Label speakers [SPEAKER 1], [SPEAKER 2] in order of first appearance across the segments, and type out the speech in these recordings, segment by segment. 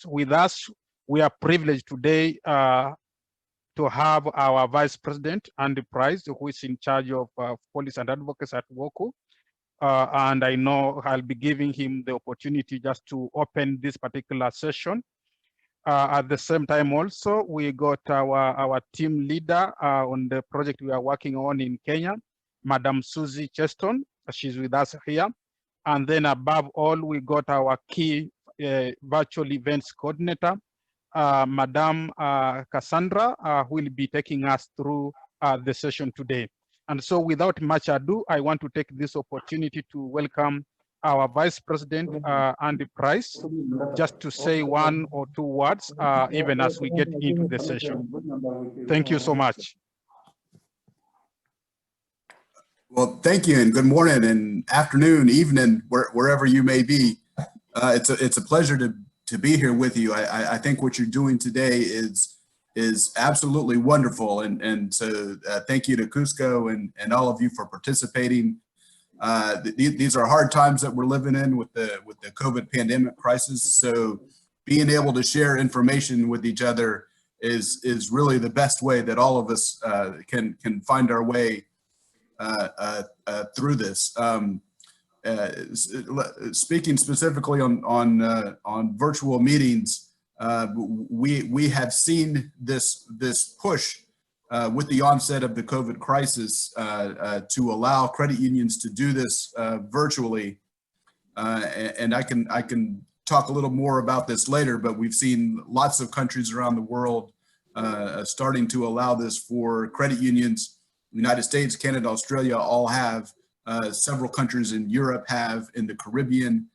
[SPEAKER 1] with us, we are privileged today to have our Vice President, Andy Price, who is in charge of policy and advocacy at WOCU. And I know I'll be giving him the opportunity just to open this particular session. At the same time also, we got our team leader on the project we are working on in Kenya, Madam Susie Cheston. She's with us here. And then above all, we got our key virtual events coordinator, Madam Cassandra, who will be taking us through the session today. And so without much ado, I want to take this opportunity to welcome our Vice President, Andy Price, just to say one or two words, even as we get into the session. Thank you so much.
[SPEAKER 2] Well, thank you, and good morning, and afternoon, evening, wherever you may be. It's a pleasure to be here with you. I think what you're doing today is absolutely wonderful, and so thank you to Cusco and all of you for participating. These are hard times that we're living in with the COVID pandemic crisis. So being able to share information with each other is really the best way that all of us can find our way through this. Speaking specifically on virtual meetings, we have seen this push with the onset of the COVID crisis to allow credit unions to do this virtually. And I can talk a little more about this later, but we've seen lots of countries around the world starting to allow this for credit unions. United States, Canada, Australia all have. Several countries in Europe have, in the Caribbean.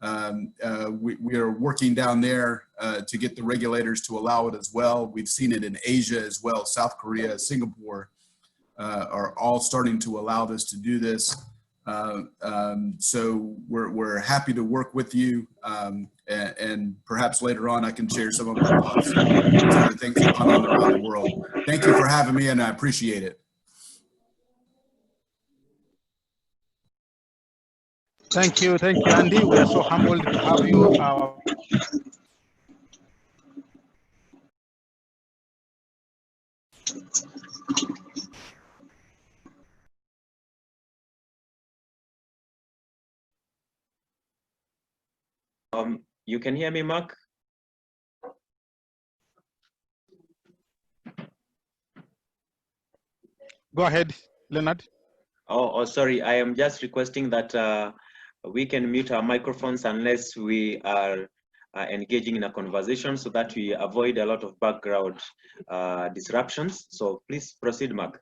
[SPEAKER 2] We are working down there to get the regulators to allow it as well. We've seen it in Asia as well. South Korea, Singapore are all starting to allow us to do this. So we're happy to work with you, and perhaps later on I can share some of my thoughts on some of the things that are going on around the world. Thank you for having me, and I appreciate it.
[SPEAKER 1] Thank you, Andy. We are so humbled to have you.
[SPEAKER 3] You can hear me, Mark?
[SPEAKER 1] Go ahead, Leonard.
[SPEAKER 3] Oh, sorry. I am just requesting that we can mute our microphones unless we are engaging in a conversation, so that we avoid a lot of background disruptions. So please proceed, Mark.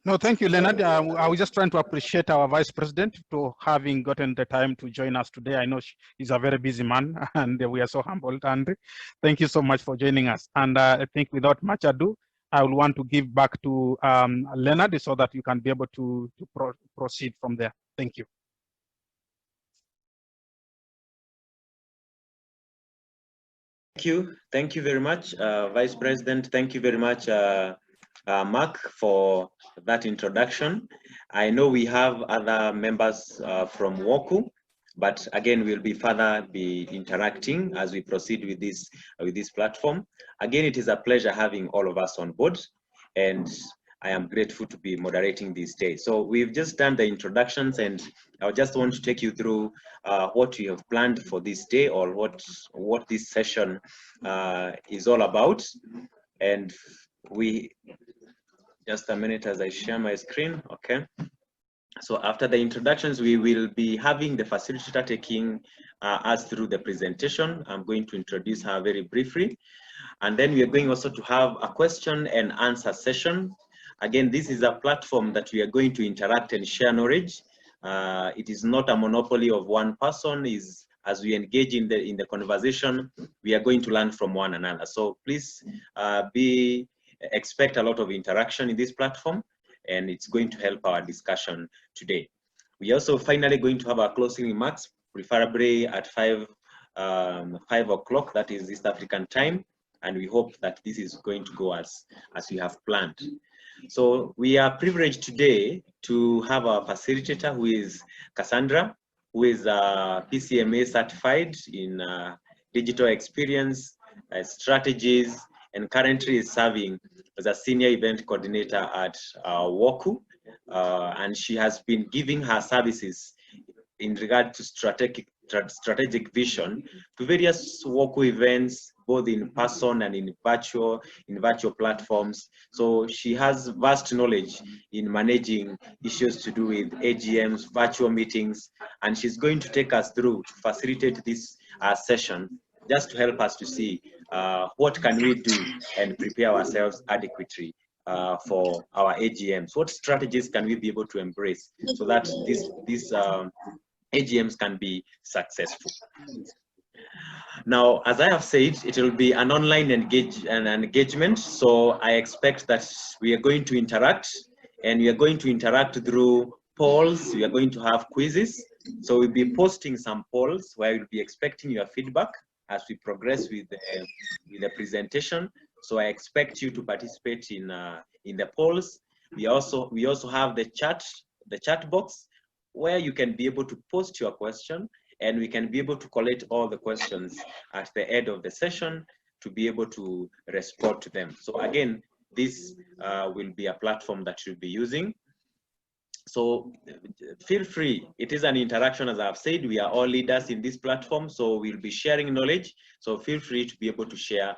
[SPEAKER 1] No, thank you, Leonard. I was just trying to appreciate our Vice President to having gotten the time to join us today. I know he's a very busy man, and we are so humbled. And thank you so much for joining us. And I think without much ado, I will want to give back to Leonard so that you can be able to proceed from there. Thank you.
[SPEAKER 3] Thank you very much, Vice President. Thank you very much, Mark, for that introduction. I know we have other members from WOCU, but again, we'll be further interacting as we proceed with this platform. Again, it is a pleasure having all of us on board, and I am grateful to be moderating this day. So we've just done the introductions, and I just want to take you through what we have planned for this day, or what this session is all about. And just a minute as I share my screen, okay? So after the introductions, we will be having the facilitator taking us through the presentation. I'm going to introduce her very briefly. And then we are going also to have a question and answer session. Again, this is a platform that we are going to interact and share knowledge. It is not a monopoly of one person. As we engage in the conversation, we are going to learn from one another. So please expect a lot of interaction in this platform, and it's going to help our discussion today. We also finally going to have our closing remarks, preferably at 5 o'clock, that is East African time, and we hope that this is going to go as we have planned. So we are privileged today to have our facilitator, who is Cassandra. who is PCMA certified in digital experience, strategies, and currently is serving as a senior event coordinator at WOKU. And she has been giving her services in regard to strategic vision to various WOKU events, both in person and in virtual platforms. So she has vast knowledge in managing issues to do with AGMs, virtual meetings, and she's going to take us through to facilitate this session, just to help us to see what can we do and prepare ourselves adequately for our AGMs. What strategies can we be able to embrace so that these AGMs can be successful? Now, as I have said, it will be an online engagement. So I expect that we are going to interact, and we are going to interact through polls. We are going to have quizzes. So we'll be posting some polls where we'll be expecting your feedback as we progress with the presentation. So I expect you to participate in the polls. We also have the chat box where you can be able to post your question, and we can be able to collect all the questions at the end of the session to be able to respond to them. So again, this will be a platform that you'll be using. So feel free. It is an interaction, as I've said. We are all leaders in this platform, so we'll be sharing knowledge. So feel free to be able to share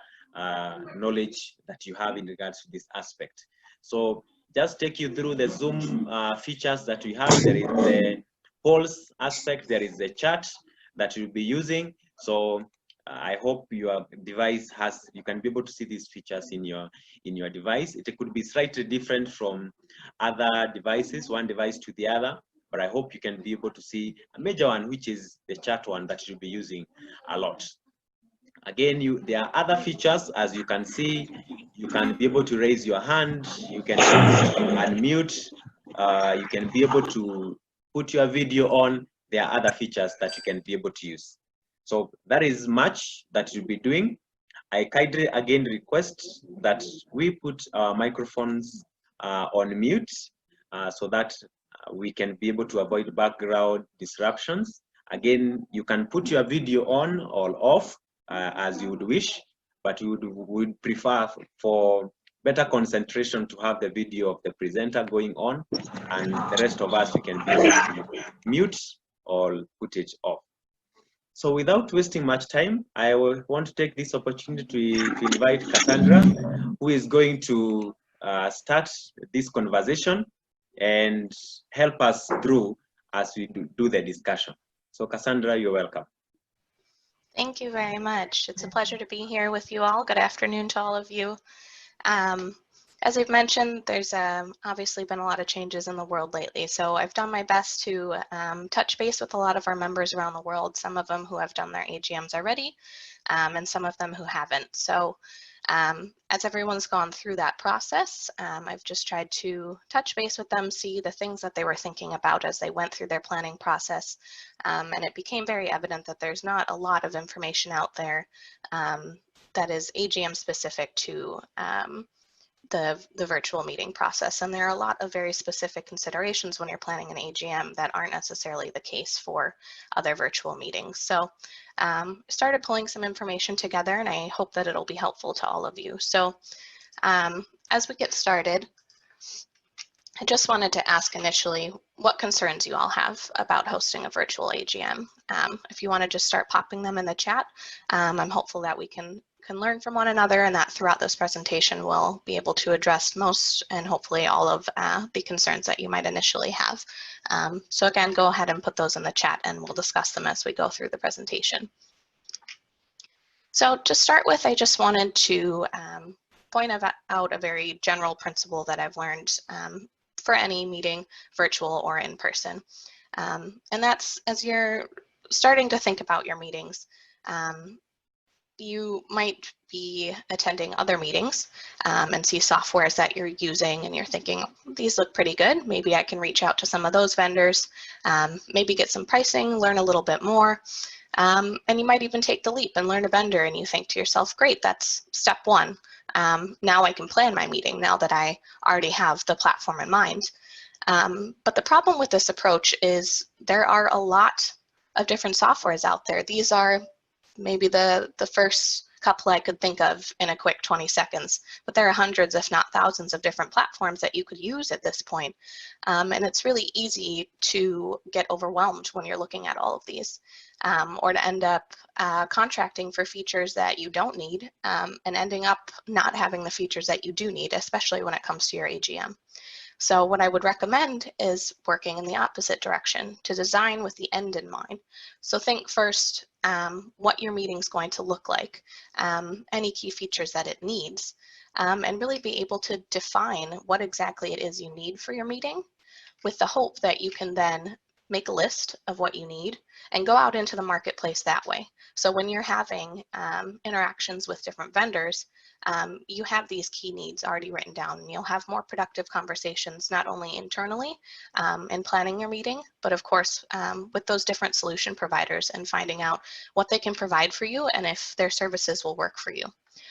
[SPEAKER 3] knowledge that you have in regards to this aspect. So just take you through the Zoom features that we have. There is the polls aspect, there is the chat that you'll be using. So I hope your device you can be able to see these features in your device. It could be slightly different from other devices, one device to the other, but I hope you can be able to see a major one, which is the chat one that you'll be using a lot. Again, there are other features. As you can see, you can be able to raise your hand, you can unmute, you can be able to put your video on. There are other features that you can be able to use. So that is much that you'll be doing. I kindly again request that we put our microphones on mute so that we can be able to avoid background disruptions. Again, you can put your video on or off as you would wish, but we would prefer for better concentration to have the video of the presenter going on, and the rest of us, we can be able to mute or put it off. So without wasting much time, I want to take this opportunity to invite Cassandra, who is going to start this conversation and help us through as we do the discussion. So Cassandra, you're welcome.
[SPEAKER 4] Thank you very much. It's a pleasure to be here with you all. Good afternoon to all of you. As I've mentioned, there's obviously been a lot of changes in the world lately, so I've done my best to touch base with a lot of our members around the world, some of them who have done their AGMs already, and some of them who haven't. So as everyone's gone through that process, I've just tried to touch base with them, see the things that they were thinking about as they went through their planning process, and it became very evident that there's not a lot of information out there that is AGM specific to the virtual meeting process. And there are a lot of very specific considerations when you're planning an AGM that aren't necessarily the case for other virtual meetings. So started pulling some information together, and I hope that it'll be helpful to all of you. So as we get started, I just wanted to ask initially what concerns you all have about hosting a virtual AGM. If you want to just start popping them in the chat, I'm hopeful that we can learn from one another, and that throughout this presentation we'll be able to address most and hopefully all of the concerns that you might initially have. So again, go ahead and put those in the chat and we'll discuss them as we go through the presentation. So to start with, I just wanted to point out a very general principle that I've learned for any meeting, virtual or in person. And that's, as you're starting to think about your meetings, you might be attending other meetings and see softwares that you're using and you're thinking, these look pretty good. Maybe I can reach out to some of those vendors, maybe get some pricing, learn a little bit more. And you might even take the leap and learn a vendor, and you think to yourself, great, that's step one. Now I can plan my meeting now that I already have the platform in mind. But the problem with this approach is there are a lot of different softwares out there. These are maybe the first couple I could think of in a quick 20 seconds, but there are hundreds, if not thousands, of different platforms that you could use at this point. And it's really easy to get overwhelmed when you're looking at all of these, or to end up contracting for features that you don't need, and ending up not having the features that you do need, especially when it comes to your AGM. So what I would recommend is working in the opposite direction, to design with the end in mind. So think first what your meeting's going to look like, any key features that it needs, and really be able to define what exactly it is you need for your meeting, with the hope that you can then make a list of what you need and go out into the marketplace that way. So when you're having interactions with different vendors, you have these key needs already written down, and you'll have more productive conversations, not only internally in planning your meeting, but of course with those different solution providers and finding out what they can provide for you and if their services will work for you.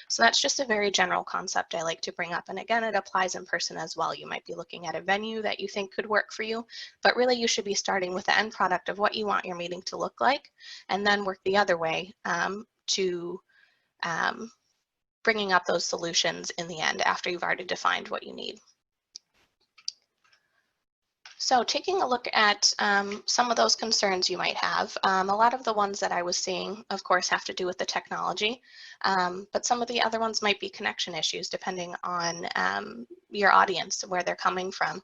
[SPEAKER 4] So that's just a very general concept I like to bring up. And again, it applies in person as well. You might be looking at a venue that you think could work for you, but really you should be starting with the end product of what you want your meeting to look like, and then work the other way to bringing up those solutions in the end after you've already defined what you need. So taking a look at some of those concerns you might have, a lot of the ones that I was seeing, of course, have to do with the technology, but some of the other ones might be connection issues depending on your audience, where they're coming from,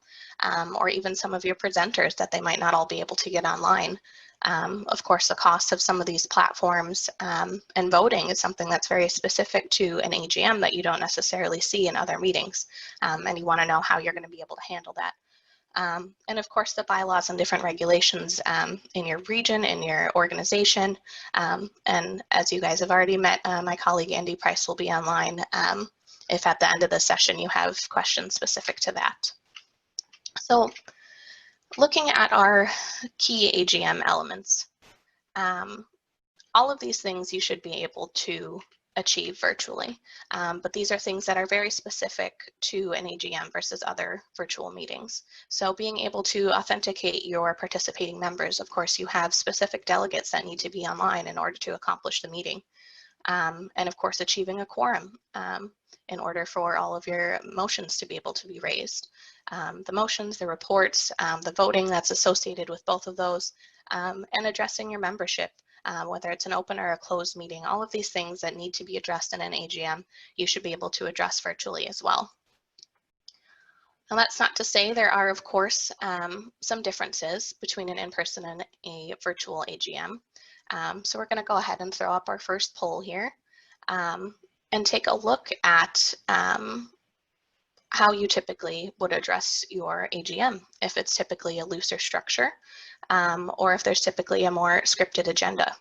[SPEAKER 4] or even some of your presenters that they might not all be able to get online. Of course, the cost of some of these platforms and voting is something that's very specific to an AGM that you don't necessarily see in other meetings, and you want to know how you're going to be able to handle that. And of course, the bylaws and different regulations in your region, in your organization. And as you guys have already met, my colleague Andy Price will be online if at the end of the session you have questions specific to that. So looking at our key AGM elements, all of these things you should be able to achieve virtually, but these are things that are very specific to an AGM versus other virtual meetings. So being able to authenticate your participating members, of course, you have specific delegates that need to be online in order to accomplish the meeting. And of course, achieving a quorum in order for all of your motions to be able to be raised. The motions, the reports, the voting that's associated with both of those, and addressing your membership. Whether it's an open or a closed meeting, all of these things that need to be addressed in an AGM, you should be able to address virtually as well. Now, that's not to say there are, of course, some differences between an in-person and a virtual AGM. So we're going to go ahead and throw up our first poll here and take a look at how you typically would address your AGM, if it's typically a looser structure, or if there's typically a more scripted agenda.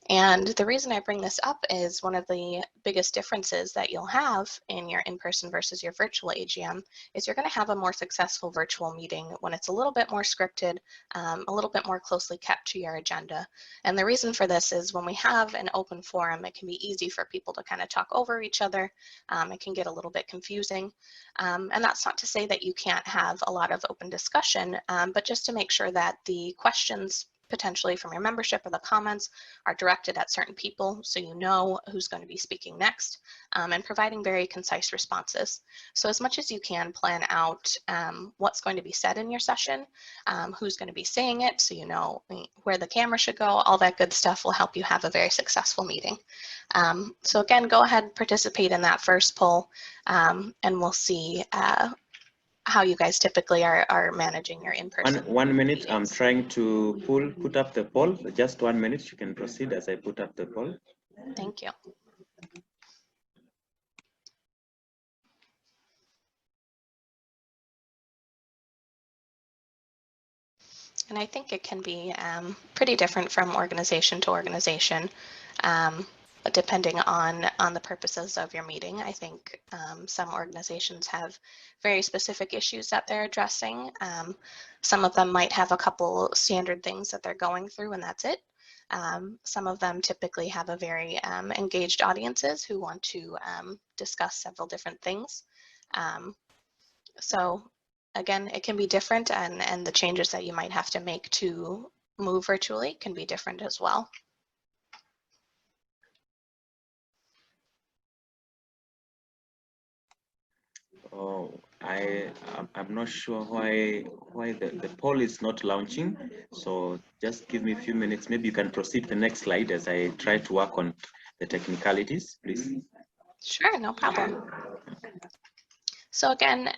[SPEAKER 4] And the reason I bring this up is one of the biggest differences that you'll have in your in-person versus your virtual AGM is you're going to have a more successful virtual meeting when it's a little bit more scripted, a little bit more closely kept to your agenda. And the reason for this is when we have an open forum, it can be easy for people to kind of talk over each other. It can get a little bit confusing. And that's not to say that you can't have a lot of open discussion, but just to make sure that the questions potentially from your membership or the comments are directed at certain people so you know who's going to be speaking next, and providing very concise responses. So as much as you can, plan out what's going to be said in your session, who's going to be saying it so you know where the camera should go. All that good stuff will help you have a very successful meeting. So again, go ahead, participate in that first poll, and we'll see how you guys typically are managing your in-person.
[SPEAKER 3] One minute,
[SPEAKER 4] meetings.
[SPEAKER 3] I'm trying to put up the poll. Just 1 minute, you can proceed as I put up the poll.
[SPEAKER 4] Thank you. And I think it can be pretty different from organization to organization, depending on the purposes of your meeting. I think some organizations have very specific issues that they're addressing. Some of them might have a couple standard things that they're going through, and that's it. Some of them typically have a very engaged audiences who want to discuss several different things. So again, it can be different, and the changes that you might have to make to move virtually can be different as well.
[SPEAKER 3] Oh, I'm not sure why the poll is not launching. So just give me a few minutes. Maybe you can proceed to the next slide as I try to work on the technicalities, please.
[SPEAKER 4] Sure, no problem. So again,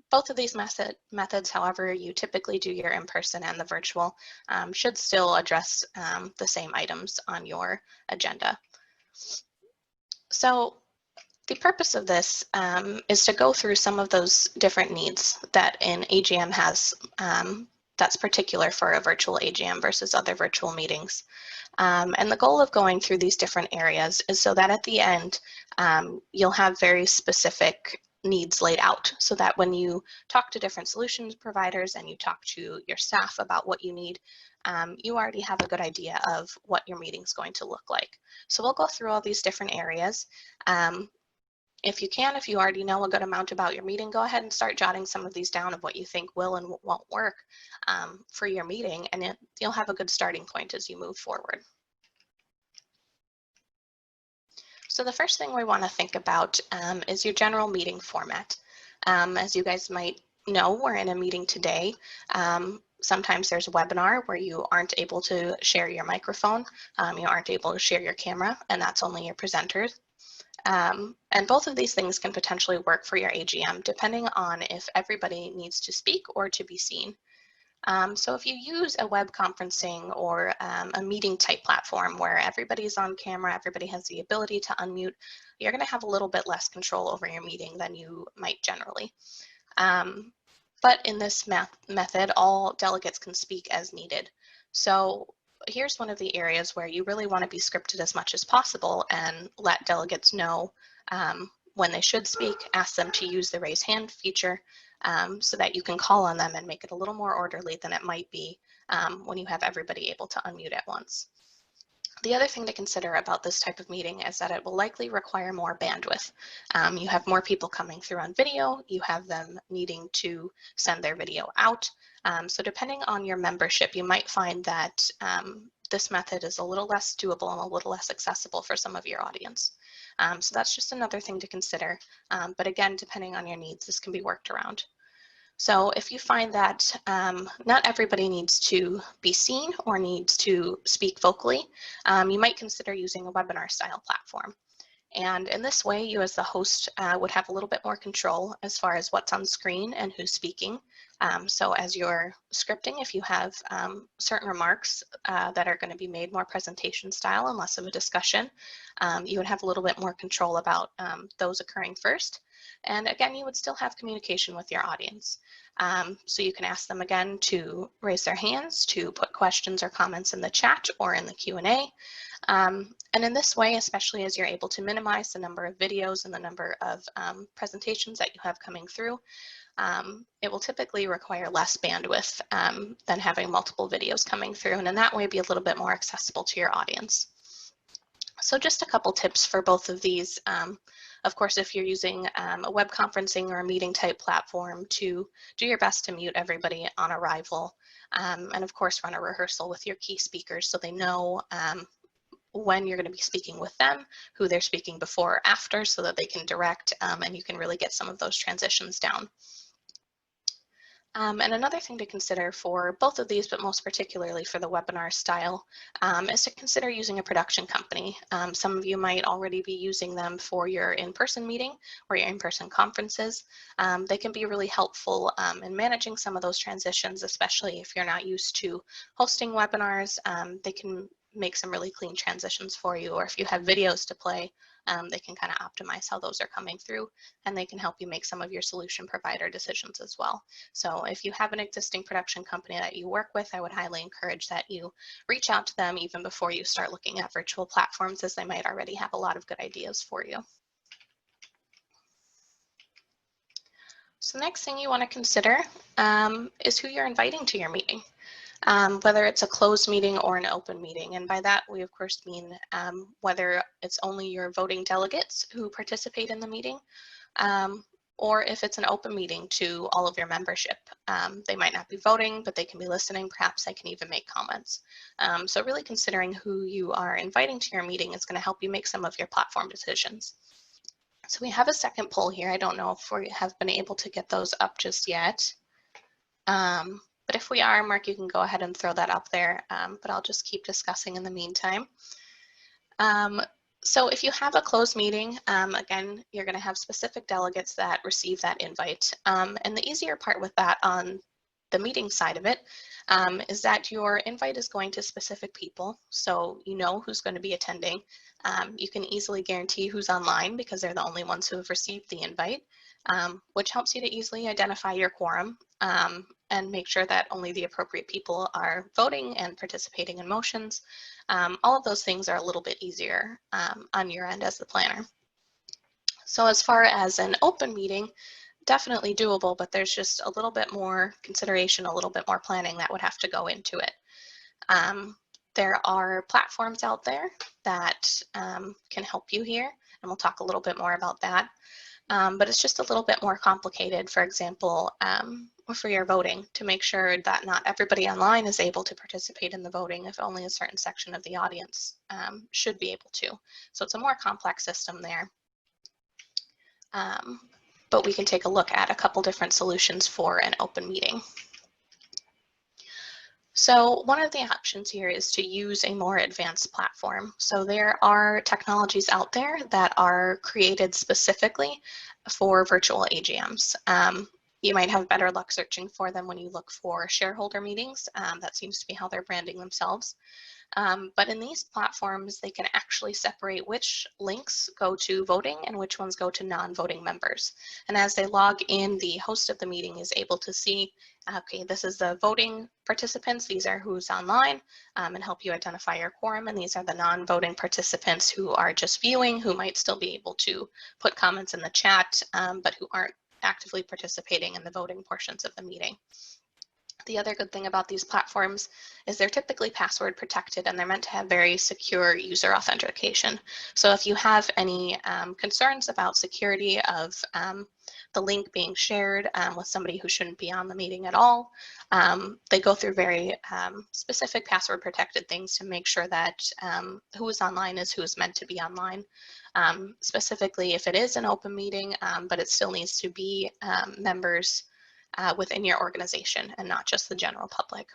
[SPEAKER 4] both of these methods, however you typically do your in-person and the virtual, should still address the same items on your agenda. So the purpose of this is to go through some of those different needs that an AGM has that's particular for a virtual AGM versus other virtual meetings. And the goal of going through these different areas is so that at the end, you'll have very specific needs laid out so that when you talk to different solutions providers and you talk to your staff about what you need, you already have a good idea of what your meeting is going to look like. So we'll go through all these different areas. If you already know a good amount about your meeting, go ahead and start jotting some of these down of what you think will and won't work for your meeting, and you'll have a good starting point as you move forward. So the first thing we want to think about is your general meeting format. As you guys might know, we're in a meeting today. Sometimes there's a webinar where you aren't able to share your microphone, you aren't able to share your camera, and that's only your presenters. And both of these things can potentially work for your AGM depending on if everybody needs to speak or to be seen. So if you use a web conferencing or a meeting type platform where everybody's on camera, everybody has the ability to unmute, you're going to have a little bit less control over your meeting than you might generally. But in this method, all delegates can speak as needed. So here's one of the areas where you really want to be scripted as much as possible and let delegates know when they should speak, ask them to use the raise hand feature so that you can call on them and make it a little more orderly than it might be when you have everybody able to unmute at once. The other thing to consider about this type of meeting is that it will likely require more bandwidth. You have more people coming through on video, you have them needing to send their video out. So depending on your membership, you might find that this method is a little less doable and a little less accessible for some of your audience. So that's just another thing to consider. But again, depending on your needs, this can be worked around. So if you find that not everybody needs to be seen or needs to speak vocally, you might consider using a webinar style platform. And in this way, you as the host would have a little bit more control as far as what's on screen and who's speaking. So as you're scripting, if you have certain remarks that are going to be made more presentation style and less of a discussion, you would have a little bit more control about those occurring first. And again, you would still have communication with your audience. So you can ask them again to raise their hands, to put questions or comments in the chat or in the Q&A. And in this way, especially as you're able to minimize the number of videos and the number of presentations that you have coming through, it will typically require less bandwidth than having multiple videos coming through, and in that way be a little bit more accessible to your audience. So just a couple tips for both of these. Of course, if you're using a web conferencing or a meeting type platform, to do your best to mute everybody on arrival, and of course run a rehearsal with your key speakers so they know when you're going to be speaking with them, who they're speaking before or after, so that they can direct and you can really get some of those transitions down. And another thing to consider for both of these, but most particularly for the webinar style, is to consider using a production company. Some of you might already be using them for your in-person meeting or your in-person conferences. They can be really helpful in managing some of those transitions, especially if you're not used to hosting webinars. They can make some really clean transitions for you, or if you have videos to play, they can kind of optimize how those are coming through, and they can help you make some of your solution provider decisions as well. So if you have an existing production company that you work with, I would highly encourage that you reach out to them even before you start looking at virtual platforms, as they might already have a lot of good ideas for you. So the next thing you want to consider is who you're inviting to your meeting. Whether it's a closed meeting or an open meeting. And by that, we of course mean whether it's only your voting delegates who participate in the meeting, or if it's an open meeting to all of your membership. They might not be voting, but they can be listening. Perhaps they can even make comments. So really considering who you are inviting to your meeting is going to help you make some of your platform decisions. So we have a second poll here. I don't know if we have been able to get those up just yet. But if we are, Mark, you can go ahead and throw that up there, but I'll just keep discussing in the meantime. So if you have a closed meeting, again, you're going to have specific delegates that receive that invite. And the easier part with that on the meeting side of it is that your invite is going to specific people. So you know who's going to be attending. You can easily guarantee who's online because they're the only ones who have received the invite, which helps you to easily identify your quorum and make sure that only the appropriate people are voting and participating in motions. All of those things are a little bit easier on your end as the planner. So as far as an open meeting, definitely doable, but there's just a little bit more consideration, a little bit more planning that would have to go into it. There are platforms out there that can help you here, and we'll talk a little bit more about that. But it's just a little bit more complicated, for example, for your voting, to make sure that not everybody online is able to participate in the voting if only a certain section of the audience should be able to. So it's a more complex system there. But we can take a look at a couple different solutions for an open meeting. So one of the options here is to use a more advanced platform. So there are technologies out there that are created specifically for virtual AGMs. You might have better luck searching for them when you look for shareholder meetings. That seems to be how they're branding themselves. But in these platforms, they can actually separate which links go to voting and which ones go to non-voting members. And as they log in, the host of the meeting is able to see, okay, this is the voting participants, these are who's online, and help you identify your quorum. And these are the non-voting participants who are just viewing, who might still be able to put comments in the chat, but who aren't actively participating in the voting portions of the meeting. The other good thing about these platforms is they're typically password protected and they're meant to have very secure user authentication. So if you have any concerns about security of the link being shared with somebody who shouldn't be on the meeting at all, they go through very specific password protected things to make sure that who is online is who is meant to be online. Specifically if it is an open meeting, but it still needs to be members within your organization and not just the general public.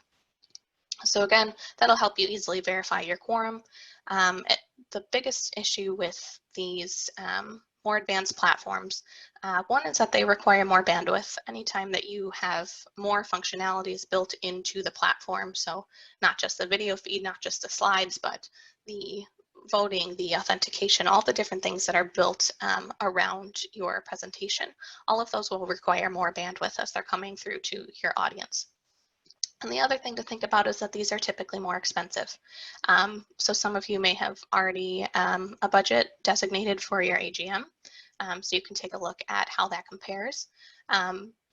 [SPEAKER 4] So again, that'll help you easily verify your quorum. The biggest issue with these more advanced platforms, one is that they require more bandwidth anytime that you have more functionalities built into the platform. So not just the video feed, not just the slides, but the voting, the authentication, all the different things that are built around your presentation. All of those will require more bandwidth as they're coming through to your audience. And the other thing to think about is that these are typically more expensive. So some of you may have already a budget designated for your AGM. So you can take a look at how that compares.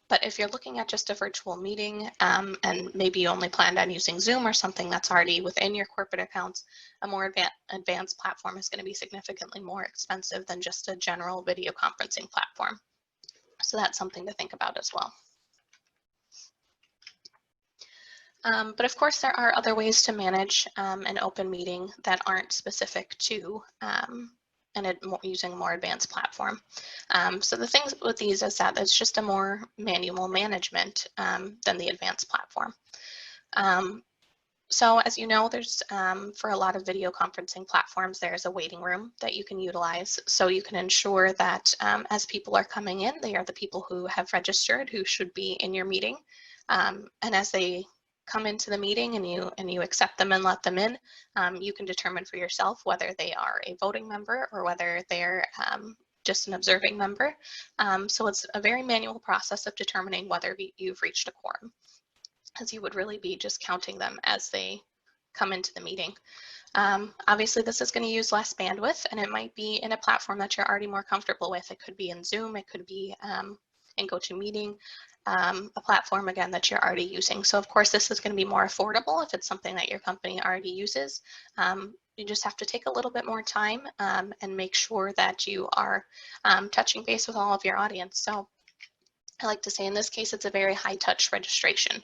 [SPEAKER 4] But if you're looking at just a virtual meeting and maybe you only planned on using Zoom or something that's already within your corporate accounts, a more advanced platform is going to be significantly more expensive than just a general video conferencing platform. So that's something to think about as well. But of course, there are other ways to manage an open meeting that aren't specific to using a more advanced platform. So the things with these is that it's just a more manual management than the advanced platform. So as you know, there's for a lot of video conferencing platforms, there's a waiting room that you can utilize. So you can ensure that as people are coming in, they are the people who have registered, who should be in your meeting. And as they come into the meeting and you accept them and let them in, you can determine for yourself whether they are a voting member or whether they're just an observing member. So it's a very manual process of determining whether you've reached a quorum, as you would really be just counting them as they come into the meeting. Obviously, this is going to use less bandwidth, and it might be in a platform that you're already more comfortable with. It could be in Zoom, it could be in GoToMeeting, a platform, again, that you're already using. So of course, this is going to be more affordable if it's something that your company already uses. You just have to take a little bit more time and make sure that you are touching base with all of your audience. So I like to say in this case, it's a very high touch registration.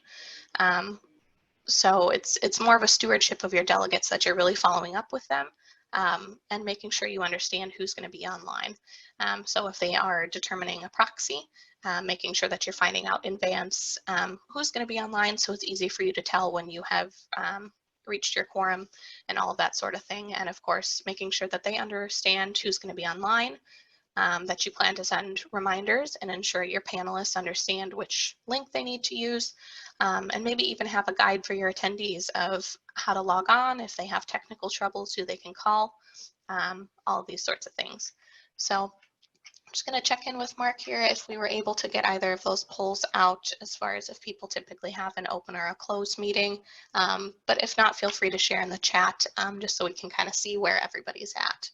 [SPEAKER 4] So it's more of a stewardship of your delegates that you're really following up with them and making sure you understand who's going to be online. So if they are determining a proxy, making sure that you're finding out in advance who's going to be online, so it's easy for you to tell when you have reached your quorum and all of that sort of thing. And of course, making sure that they understand who's going to be online, that you plan to send reminders and ensure your panelists understand which link they need to use, and maybe even have a guide for your attendees of how to log on, if they have technical troubles, who they can call, all of these sorts of things. So I'm just going to check in with Mark here if we were able to get either of those polls out as far as if people typically have an open or a closed meeting. But if not, feel free to share in the chat just so we can kind of see where everybody's at.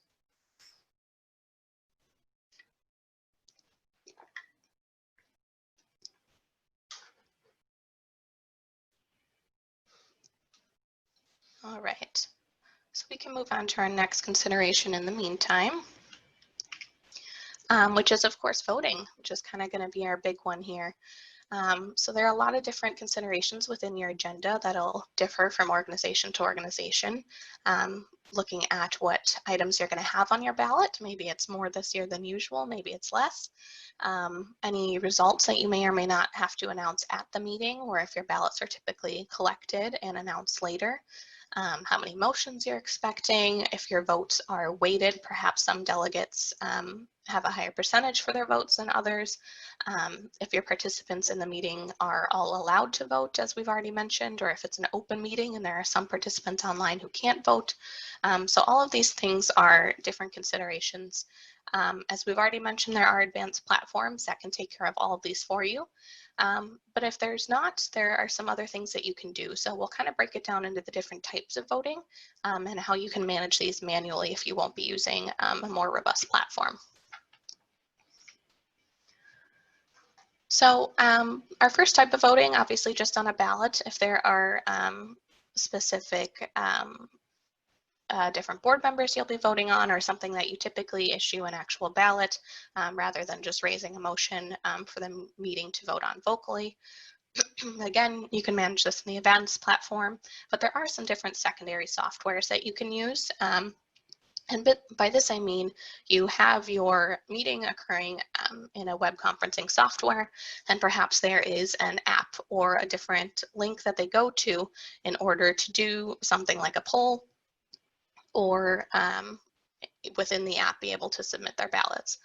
[SPEAKER 4] All right, so we can move on to our next consideration in the meantime, which is of course voting, which is kind of going to be our big one here. So there are a lot of different considerations within your agenda that'll differ from organization to organization. Looking at what items you're going to have on your ballot. Maybe it's more this year than usual, maybe it's less. Any results that you may or may not have to announce at the meeting, or if your ballots are typically collected and announced later. How many motions you're expecting, if your votes are weighted, perhaps some delegates have a higher percentage for their votes than others, if your participants in the meeting are all allowed to vote, as we've already mentioned, or if it's an open meeting and there are some participants online who can't vote. So all of these things are different considerations. As we've already mentioned, there are advanced platforms that can take care of all of these for you. But if there's not, there are some other things that you can do. So we'll kind of break it down into the different types of voting and how you can manage these manually if you won't be using a more robust platform. So our first type of voting, obviously just on a ballot, if there are specific different board members you'll be voting on, or something that you typically issue an actual ballot rather than just raising a motion for the meeting to vote on vocally. Again, you can manage this in the events platform, but there are some different secondary softwares that you can use. And by this, I mean you have your meeting occurring in a web conferencing software, and perhaps there is an app or a different link that they go to in order to do something like a poll, or within the app be able to submit their ballots.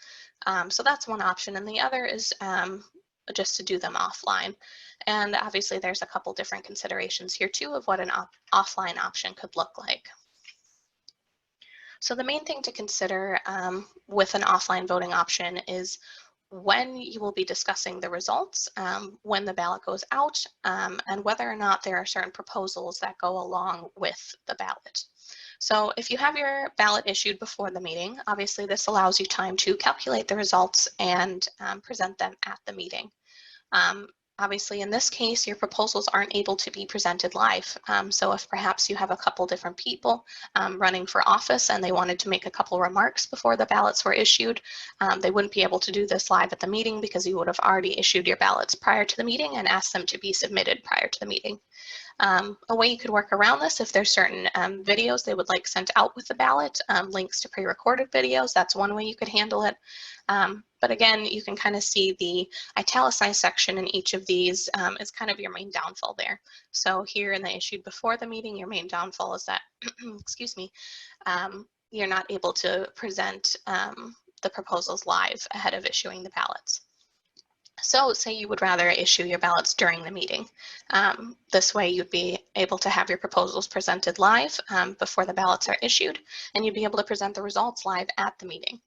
[SPEAKER 4] So that's one option. And the other is just to do them offline. And obviously there's a couple different considerations here too of what an offline option could look like. So the main thing to consider with an offline voting option is when you will be discussing the results, when the ballot goes out, and whether or not there are certain proposals that go along with the ballot. So if you have your ballot issued before the meeting, obviously this allows you time to calculate the results and present them at the meeting. Obviously, in this case, your proposals aren't able to be presented live. So if perhaps you have a couple different people running for office and they wanted to make a couple remarks before the ballots were issued, they wouldn't be able to do this live at the meeting because you would have already issued your ballots prior to the meeting and asked them to be submitted prior to the meeting. A way you could work around this, if there's certain videos they would like sent out with the ballot, links to pre-recorded videos, that's one way you could handle it. But again, you can kind of see the italicized section in each of these is kind of your main downfall there. So here in the issued before the meeting, your main downfall is that, excuse me, you're not able to present the proposals live ahead of issuing the ballots. So say you would rather issue your ballots during the meeting. This way you'd be able to have your proposals presented live before the ballots are issued, and you'd be able to present the results live at the meeting.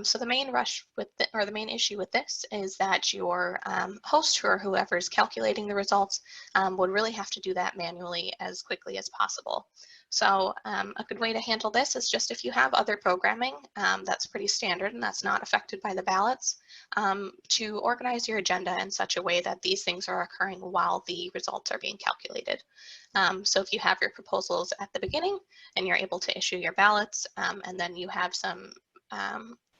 [SPEAKER 4] So the main the main issue with this is that your host or whoever's calculating the results would really have to do that manually as quickly as possible. So a good way to handle this is just if you have other programming that's pretty standard and that's not affected by the ballots, to organize your agenda in such a way that these things are occurring while the results are being calculated. So if you have your proposals at the beginning and you're able to issue your ballots, and then you have some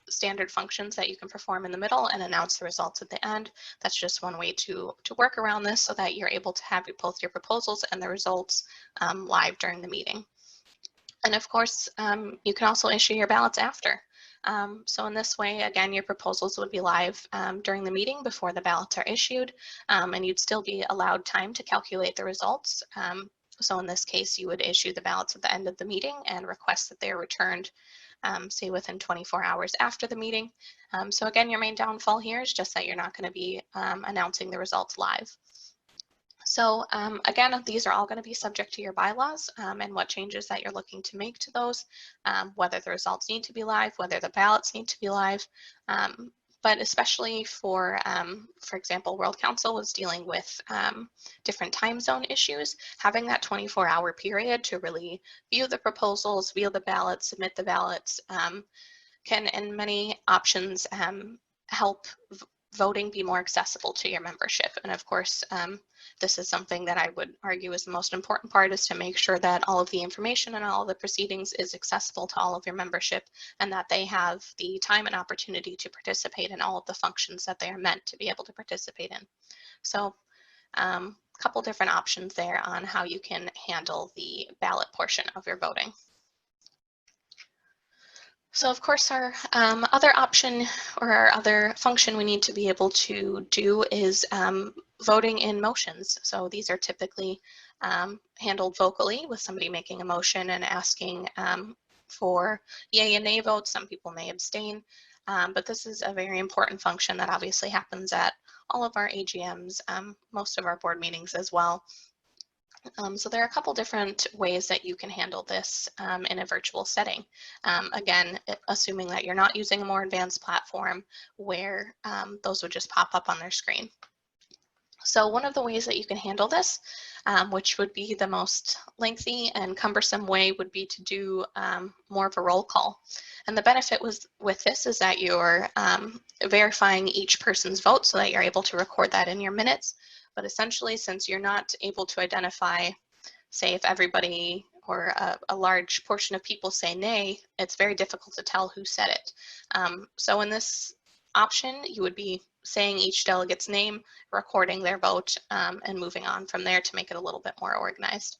[SPEAKER 4] standard functions that you can perform in the middle and announce the results at the end. That's just one way to work around this so that you're able to have both your proposals and the results live during the meeting. And of course, you can also issue your ballots after. So in this way, again, your proposals would be live during the meeting before the ballots are issued, and you'd still be allowed time to calculate the results. So in this case, you would issue the ballots at the end of the meeting and request that they're returned, say within 24 hours after the meeting. So again, your main downfall here is just that you're not going to be announcing the results live. So again, these are all going to be subject to your bylaws and what changes that you're looking to make to those, whether the results need to be live, whether the ballots need to be live. But especially for example, World Council was dealing with different time zone issues. Having that 24-hour period to really view the proposals, view the ballots, submit the ballots can, in many options, help voting be more accessible to your membership. And of course, this is something that I would argue is the most important part, is to make sure that all of the information and all of the proceedings is accessible to all of your membership, and that they have the time and opportunity to participate in all of the functions that they are meant to be able to participate in. So a couple different options there on how you can handle the ballot portion of your voting. So of course, our other option or our other function we need to be able to do is voting in motions. So these are typically handled vocally, with somebody making a motion and asking for yay and nay votes. Some people may abstain, but this is a very important function that obviously happens at all of our AGMs, most of our board meetings as well. So there are a couple different ways that you can handle this in a virtual setting. Again, assuming that you're not using a more advanced platform where those would just pop up on their screen. So one of the ways that you can handle this, which would be the most lengthy and cumbersome way, would be to do more of a roll call. And the benefit with this is that you're verifying each person's vote so that you're able to record that in your minutes. But essentially, since you're not able to identify, say, if everybody or a large portion of people say nay, it's very difficult to tell who said it. So in this option, you would be saying each delegate's name, recording their vote, and moving on from there to make it a little bit more organized.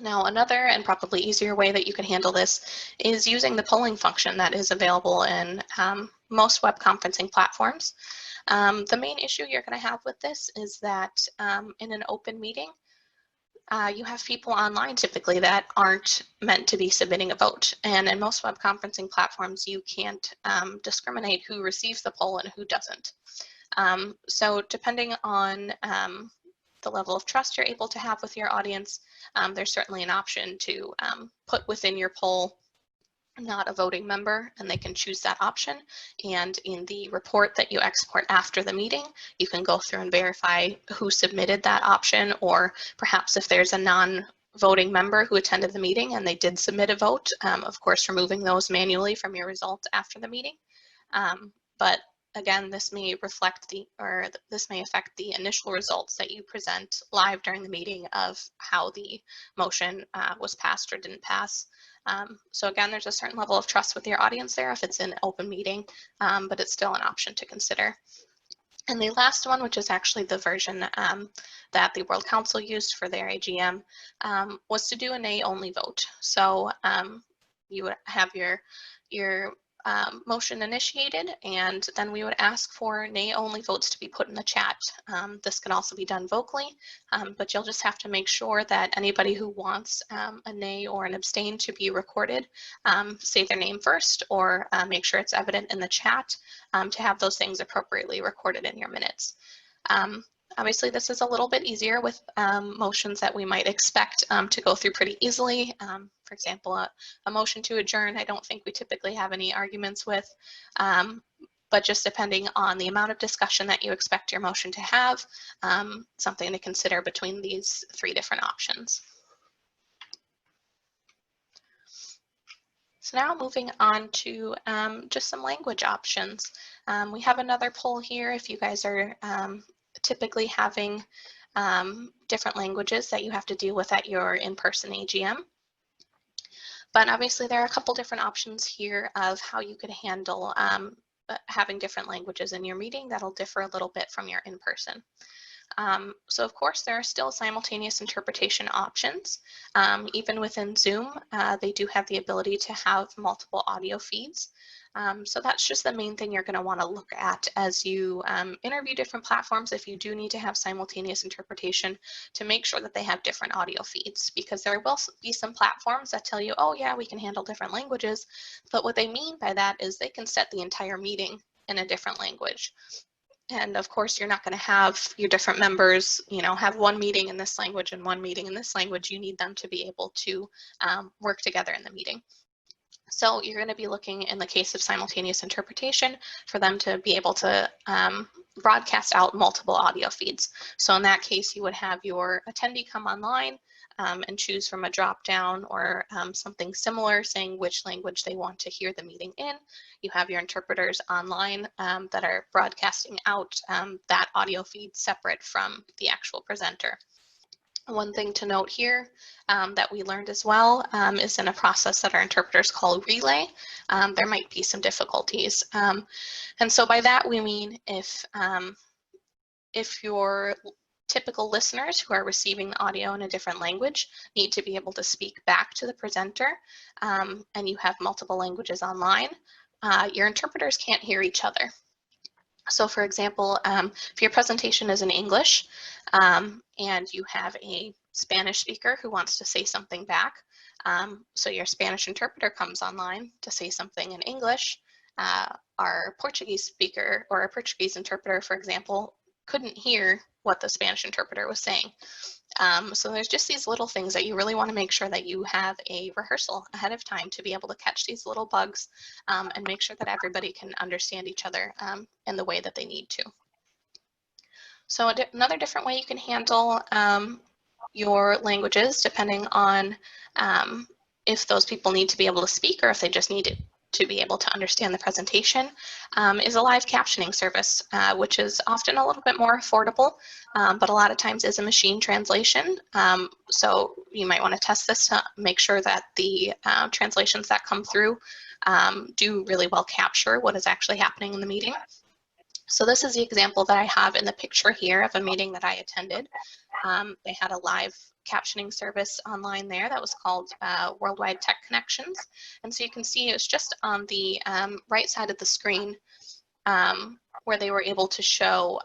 [SPEAKER 4] Now, another and probably easier way that you can handle this is using the polling function that is available in most web conferencing platforms. The main issue you're going to have with this is that in an open meeting, you have people online typically that aren't meant to be submitting a vote. And in most web conferencing platforms, you can't discriminate who receives the poll and who doesn't. So depending on the level of trust you're able to have with your audience, there's certainly an option to put within your poll not a voting member, and they can choose that option. And in the report that you export after the meeting, you can go through and verify who submitted that option, or perhaps if there's a non-voting member who attended the meeting and they did submit a vote, of course, removing those manually from your results after the meeting. But again, this may affect the initial results that you present live during the meeting of how the motion was passed or didn't pass. So again, there's a certain level of trust with your audience there if it's an open meeting, but it's still an option to consider. And the last one, which is actually the version that the World Council used for their AGM, was to do a nay-only vote. So you would have your motion initiated, and then we would ask for nay-only votes to be put in the chat. This can also be done vocally, but you'll just have to make sure that anybody who wants a nay or an abstain to be recorded, say their name first, or make sure it's evident in the chat to have those things appropriately recorded in your minutes. Obviously, this is a little bit easier with motions that we might expect to go through pretty easily. For example, a motion to adjourn, I don't think we typically have any arguments with, but just depending on the amount of discussion that you expect your motion to have, something to consider between these three different options. So now moving on to just some language options. We have another poll here if you guys are typically having different languages that you have to deal with at your in-person AGM. But obviously there are a couple different options here of how you could handle having different languages in your meeting. That'll differ a little bit from your in-person. So of course there are still simultaneous interpretation options. Even within Zoom, they do have the ability to have multiple audio feeds. So that's just the main thing you're going to want to look at as you interview different platforms. If you do need to have simultaneous interpretation, to make sure that they have different audio feeds, because there will be some platforms that tell you, oh yeah, we can handle different languages, but what they mean by that is they can set the entire meeting in a different language. And of course, you're not going to have your different members, you know, have one meeting in this language and one meeting in this language. You need them to be able to work together in the meeting. So you're going to be looking, in the case of simultaneous interpretation, for them to be able to broadcast out multiple audio feeds. So in that case, you would have your attendee come online and choose from a drop-down or something similar saying which language they want to hear the meeting in. You have your interpreters online that are broadcasting out that audio feed separate from the actual presenter. One thing to note here that we learned as well is in a process that our interpreters call relay. There might be some difficulties. And so by that we mean if your typical listeners who are receiving the audio in a different language need to be able to speak back to the presenter, and you have multiple languages online, your interpreters can't hear each other. So for example, if your presentation is in English and you have a Spanish speaker who wants to say something back, so your Spanish interpreter comes online to say something in English, our Portuguese speaker or a Portuguese interpreter, for example, couldn't hear what the Spanish interpreter was saying. So there's just these little things that you really want to make sure that you have a rehearsal ahead of time to be able to catch these little bugs and make sure that everybody can understand each other in the way that they need to. So another different way you can handle your languages, depending on if those people need to be able to speak or if they just need to be able to understand the presentation, is a live captioning service, which is often a little bit more affordable, but a lot of times is a machine translation. So you might want to test this to make sure that the translations that come through do really well capture what is actually happening in the meeting. So this is the example that I have in the picture here of a meeting that I attended. They had a live captioning service online there that was called Worldwide Tech Connections. And so you can see it was just on the right side of the screen where they were able to show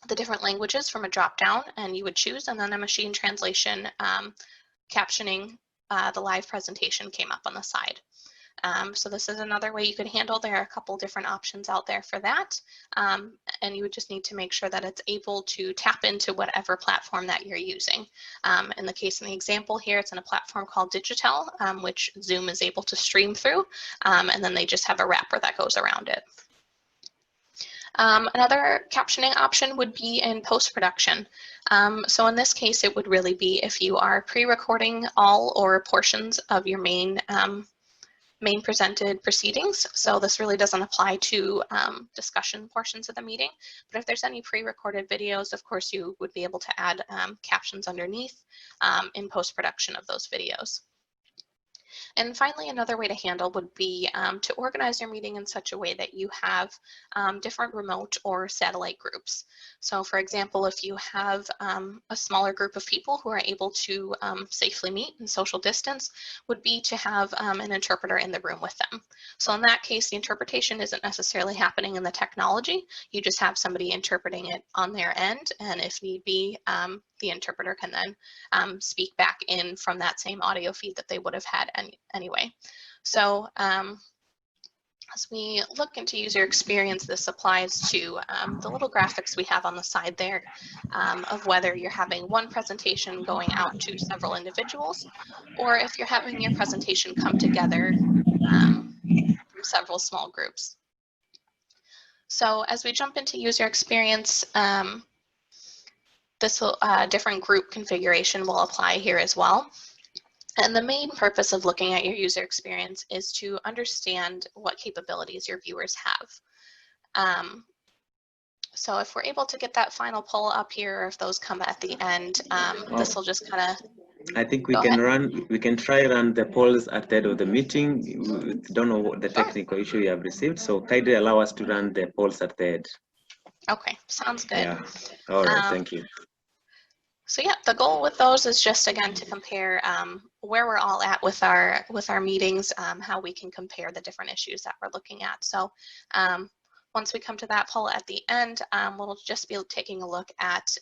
[SPEAKER 4] the different languages from a drop-down, and you would choose, and then a machine translation captioning the live presentation came up on the side. So this is another way you could handle. There are a couple different options out there for that. And you would just need to make sure that it's able to tap into whatever platform that you're using. In the case in the example here, it's in a platform called Digital, which Zoom is able to stream through. And then they just have a wrapper that goes around it. Another captioning option would be in post-production. So in this case, it would really be if you are pre-recording all or portions of your main presented proceedings. So this really doesn't apply to discussion portions of the meeting, but if there's any pre-recorded videos, of course, you would be able to add captions underneath in post-production of those videos. And finally, another way to handle would be to organize your meeting in such a way that you have different remote or satellite groups. So for example, if you have a smaller group of people who are able to safely meet and social distance, would be to have an interpreter in the room with them. So in that case, the interpretation isn't necessarily happening in the technology. You just have somebody interpreting it on their end, and if need be, the interpreter can then speak back in from that same audio feed that they would have had anyway. So as we look into user experience, this applies to the little graphics we have on the side there of whether you're having one presentation going out to several individuals, or if you're having your presentation come together from several small groups. So as we jump into user experience, this different group configuration will apply here as well. And the main purpose of looking at your user experience is to understand what capabilities your viewers have. So if we're able to get that final poll up here, or if those come at the end, this will just kind of.
[SPEAKER 3] I think we can try run the polls at the end of the meeting. We don't know what the technical issue you have received, so kindly allow us to run the polls at the end.
[SPEAKER 4] Okay, sounds good.
[SPEAKER 3] Yeah. All right, thank you.
[SPEAKER 4] So yeah, the goal with those is just, again, to compare where we're all at with our meetings, how we can compare the different issues that we're looking at. So once we come to that poll at the end, we'll just be taking a look at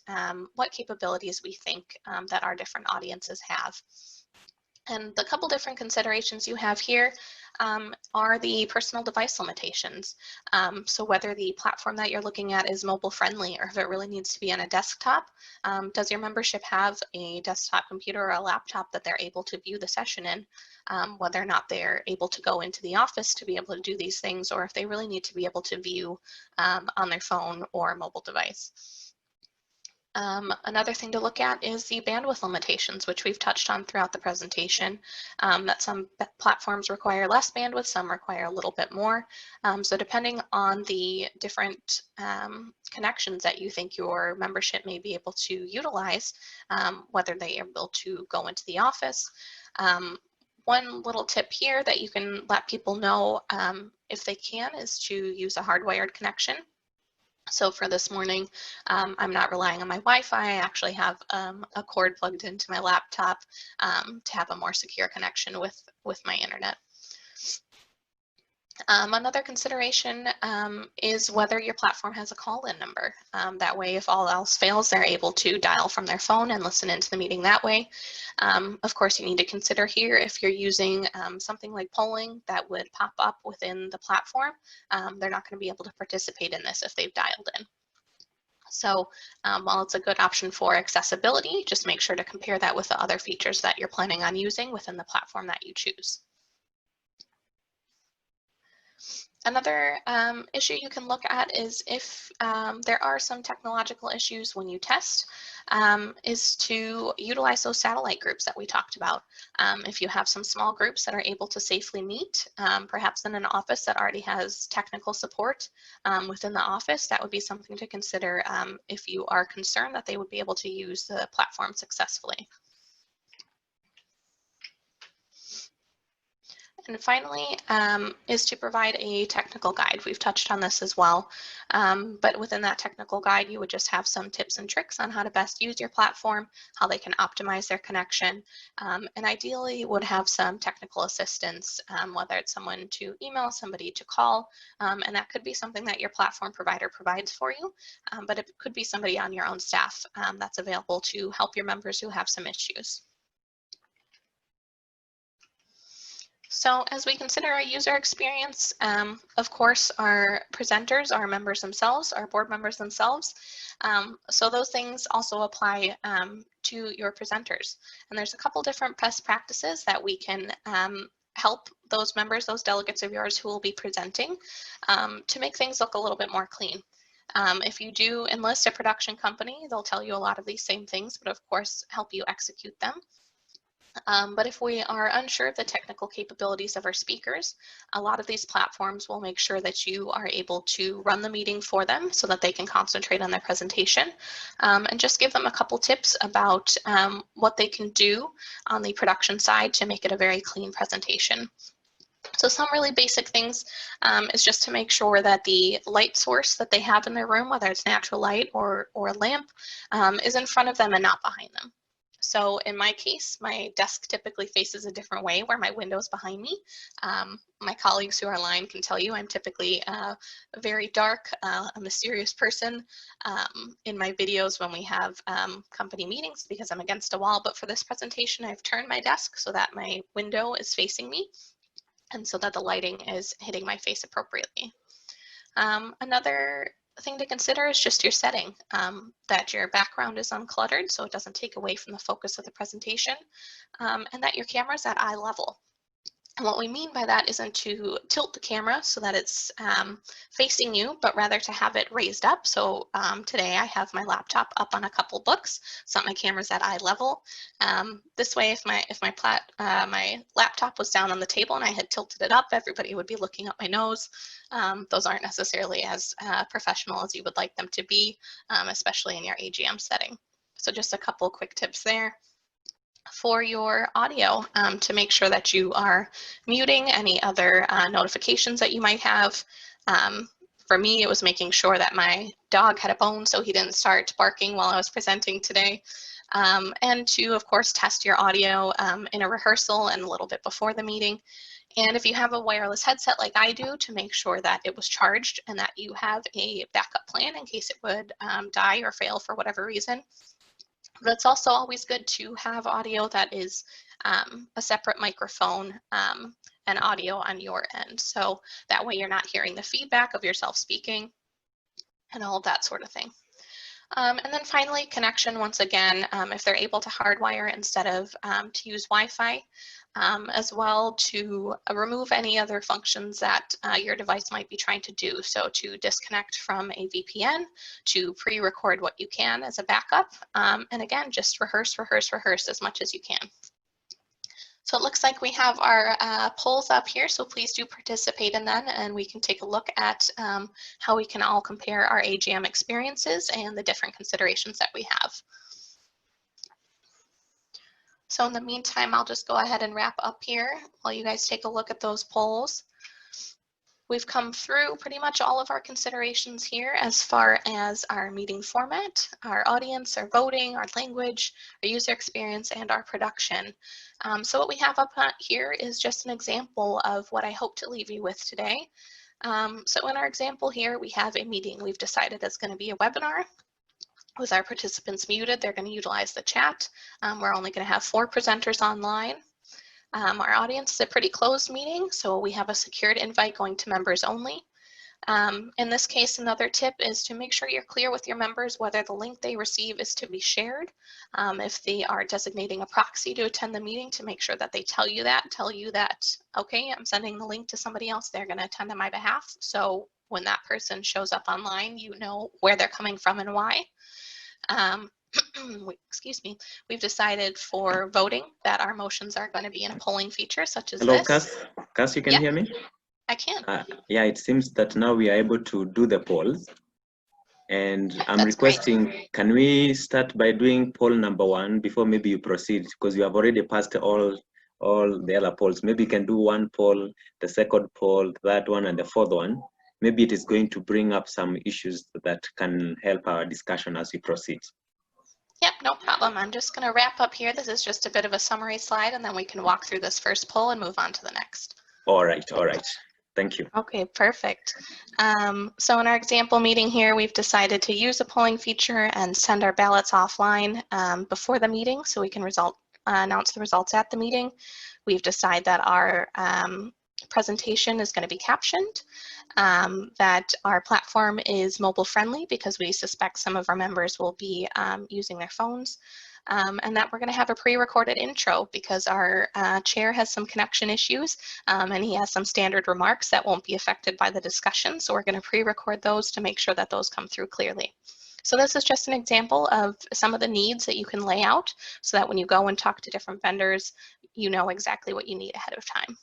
[SPEAKER 4] what capabilities we think that our different audiences have. And the couple different considerations you have here are the personal device limitations. So whether the platform that you're looking at is mobile friendly, or if it really needs to be on a desktop. Does your membership have a desktop computer or a laptop that they're able to view the session in? Whether or not they're able to go into the office to be able to do these things, or if they really need to be able to view on their phone or mobile device. Another thing to look at is the bandwidth limitations, which we've touched on throughout the presentation, that some platforms require less bandwidth, some require a little bit more. So depending on the different connections that you think your membership may be able to utilize, whether they are able to go into the office. One little tip here that you can let people know if they can is to use a hardwired connection. So for this morning, I'm not relying on my Wi-Fi. I actually have a cord plugged into my laptop to have a more secure connection with my internet. Another consideration is whether your platform has a call-in number. That way, if all else fails, they're able to dial from their phone and listen into the meeting that way. Of course, you need to consider here if you're using something like polling that would pop up within the platform, they're not going to be able to participate in this if they've dialed in. So while it's a good option for accessibility, just make sure to compare that with the other features that you're planning on using within the platform that you choose. Another issue you can look at is if there are some technological issues when you test, is to utilize those satellite groups that we talked about. If you have some small groups that are able to safely meet, perhaps in an office that already has technical support within the office, that would be something to consider if you are concerned that they would be able to use the platform successfully. And finally, is to provide a technical guide. We've touched on this as well, but within that technical guide, you would just have some tips and tricks on how to best use your platform, how they can optimize their connection, and ideally would have some technical assistance, whether it's someone to email, somebody to call, and that could be something that your platform provider provides for you, but it could be somebody on your own staff that's available to help your members who have some issues. So as we consider our user experience, of course, our presenters, our members themselves, our board members themselves. So those things also apply to your presenters. And there's a couple different best practices that we can help those members, those delegates of yours who will be presenting, to make things look a little bit more clean. If you do enlist a production company, they'll tell you a lot of these same things, but of course help you execute them. But if we are unsure of the technical capabilities of our speakers, a lot of these platforms will make sure that you are able to run the meeting for them so that they can concentrate on their presentation, and just give them a couple tips about what they can do on the production side to make it a very clean presentation. So some really basic things is just to make sure that the light source that they have in their room, whether it's natural light or a lamp, is in front of them and not behind them. So in my case, my desk typically faces a different way where my window's behind me. My colleagues who are online can tell you I'm typically a very dark, a mysterious person in my videos when we have company meetings because I'm against a wall. But for this presentation, I've turned my desk so that my window is facing me and so that the lighting is hitting my face appropriately. Another thing to consider is just your setting, that your background is uncluttered so it doesn't take away from the focus of the presentation, and that your camera's at eye level. And what we mean by that isn't to tilt the camera so that it's facing you, but rather to have it raised up. So today I have my laptop up on a couple books, so that my camera's at eye level. This way, if my laptop was down on the table and I had tilted it up, everybody would be looking up my nose. Those aren't necessarily as professional as you would like them to be, especially in your AGM setting. So just a couple quick tips there. For your audio, to make sure that you are muting any other notifications that you might have. For me, it was making sure that my dog had a bone so he didn't start barking while I was presenting today. And to, of course, test your audio in a rehearsal and a little bit before the meeting. And if you have a wireless headset like I do, to make sure that it was charged and that you have a backup plan in case it would die or fail for whatever reason. But it's also always good to have audio that is a separate microphone and audio on your end. So that way you're not hearing the feedback of yourself speaking and all of that sort of thing. And then finally, connection, once again, if they're able to hardwire instead of to use Wi-Fi, as well to remove any other functions that your device might be trying to do. So to disconnect from a VPN, to pre-record what you can as a backup, and again, just rehearse as much as you can. So it looks like we have our polls up here, so please do participate in them, and we can take a look at how we can all compare our AGM experiences and the different considerations that we have. So in the meantime, I'll just go ahead and wrap up here while you guys take a look at those polls. We've come through pretty much all of our considerations here as far as our meeting format, our audience, our voting, our language, our user experience, and our production. So what we have up here is just an example of what I hope to leave you with today. So in our example here, we have a meeting we've decided is going to be a webinar. With our participants muted, they're going to utilize the chat. We're only going to have 4 presenters online. Our audience is a pretty closed meeting, so we have a secured invite going to members only. In this case, another tip is to make sure you're clear with your members whether the link they receive is to be shared. If they are designating a proxy to attend the meeting, to make sure that they tell you that, okay, I'm sending the link to somebody else, they're going to attend on my behalf. So when that person shows up online, you know where they're coming from and why. Excuse me, we've decided for voting that our motions are going to be in a polling feature such as
[SPEAKER 3] Hello,
[SPEAKER 4] this.
[SPEAKER 3] Cass, you can hear me?
[SPEAKER 4] I can.
[SPEAKER 3] Yeah, it seems that now we are able to do the polls. And I'm
[SPEAKER 4] That's
[SPEAKER 3] requesting,
[SPEAKER 4] great.
[SPEAKER 3] Can we start by doing poll number 1 before maybe you proceed? Because you have already passed all the other polls. Maybe you can do 1 poll, the 2nd poll, that one, and the 4th one. Maybe it is going to bring up some issues that can help our discussion as we proceed.
[SPEAKER 4] Yep, no problem. I'm just going to wrap up here. This is just a bit of a summary slide, and then we can walk through this first poll and move on to the next.
[SPEAKER 3] All right. Thank you.
[SPEAKER 4] Okay, perfect. So in our example meeting here, we've decided to use a polling feature and send our ballots offline before the meeting so we can announce the results at the meeting. We've decided that our presentation is going to be captioned, that our platform is mobile friendly because we suspect some of our members will be using their phones, and that we're going to have a pre-recorded intro because our chair has some connection issues and he has some standard remarks that won't be affected by the discussion. So we're going to pre-record those to make sure that those come through clearly. So this is just an example of some of the needs that you can lay out so that when you go and talk to different vendors, you know exactly what you need ahead of time.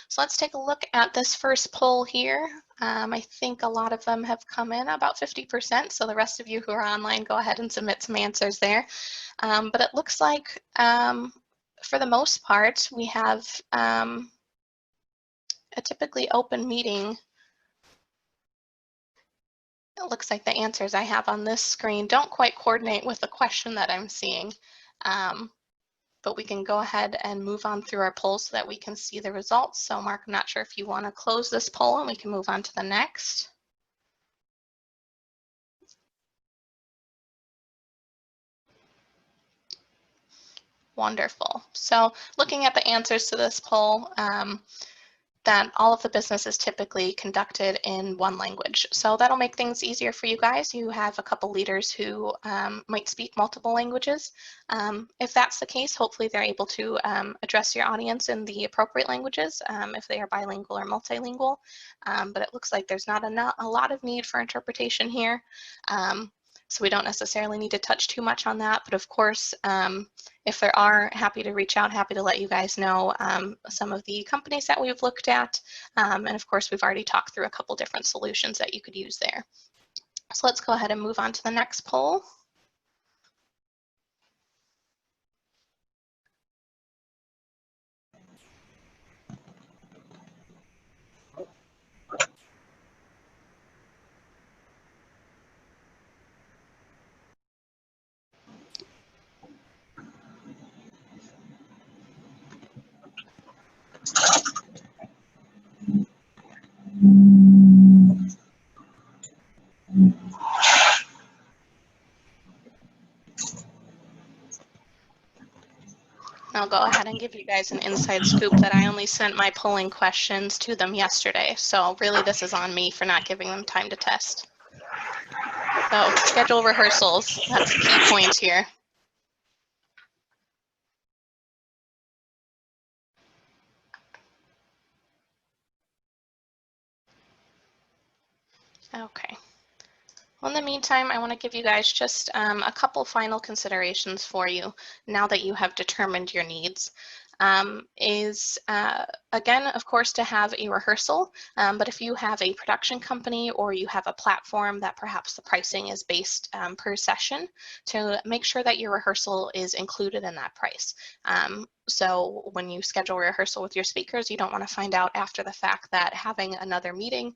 [SPEAKER 4] So let's take a look at this first poll here. I think a lot of them have come in, about 50%. So the rest of you who are online, go ahead and submit some answers there. But it looks like for the most part, we have a typically open meeting. It looks like the answers I have on this screen don't quite coordinate with the question that I'm seeing. But we can go ahead and move on through our poll so that we can see the results. So Mark, I'm not sure if you want to close this poll and we can move on to the next. Wonderful. So looking at the answers to this poll, that all of the business is typically conducted in one language. So that'll make things easier for you guys. You have a couple leaders who might speak multiple languages. If that's the case, hopefully they're able to address your audience in the appropriate languages if they are bilingual or multilingual. But it looks like there's not a lot of need for interpretation here. So we don't necessarily need to touch too much on that. But of course, if there are, happy to reach out, happy to let you guys know some of the companies that we've looked at. And of course, we've already talked through a couple different solutions that you could use there. So let's go ahead and move on to the next poll. I'll go ahead and give you guys an inside scoop that I only sent my polling questions to them yesterday. So really this is on me for not giving them time to test. So schedule rehearsals, that's a key point here. Okay. Well, in the meantime, I want to give you guys just a couple final considerations for you now that you have determined your needs. Again, of course, to have a rehearsal, but if you have a production company or you have a platform that perhaps the pricing is based per session, to make sure that your rehearsal is included in that price. So when you schedule a rehearsal with your speakers, you don't want to find out after the fact that having another meeting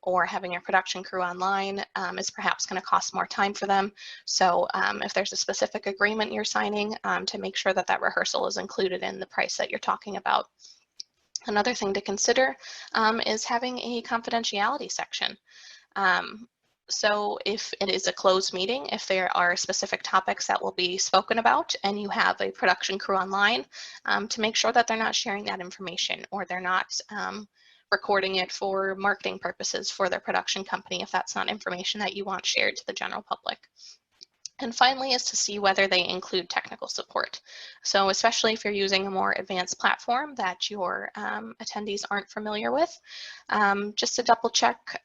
[SPEAKER 4] or having your production crew online is perhaps going to cost more time for them. So if there's a specific agreement you're signing, to make sure that that rehearsal is included in the price that you're talking about. Another thing to consider is having a confidentiality section. So if it is a closed meeting, if there are specific topics that will be spoken about and you have a production crew online, to make sure that they're not sharing that information or they're not recording it for marketing purposes for their production company if that's not information that you want shared to the general public. And finally is to see whether they include technical support. So especially if you're using a more advanced platform that your attendees aren't familiar with, just to double check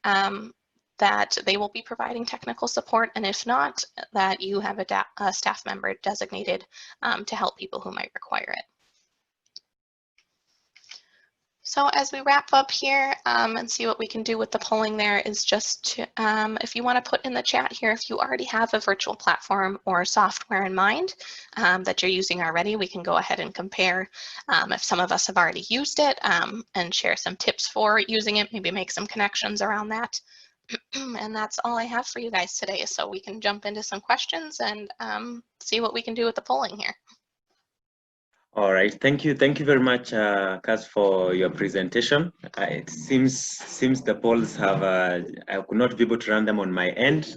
[SPEAKER 4] that they will be providing technical support, and if not, that you have a staff member designated to help people who might require it. So as we wrap up here and see what we can do with the polling there is just to, if you want to put in the chat here, if you already have a virtual platform or software in mind that you're using already, we can go ahead and compare if some of us have already used it and share some tips for using it, maybe make some connections around that. And that's all I have for you guys today. So we can jump into some questions and see what we can do with the polling here.
[SPEAKER 3] All right, thank you very much, Kaz, for your presentation. It seems the polls have, I could not be able to run them on my end,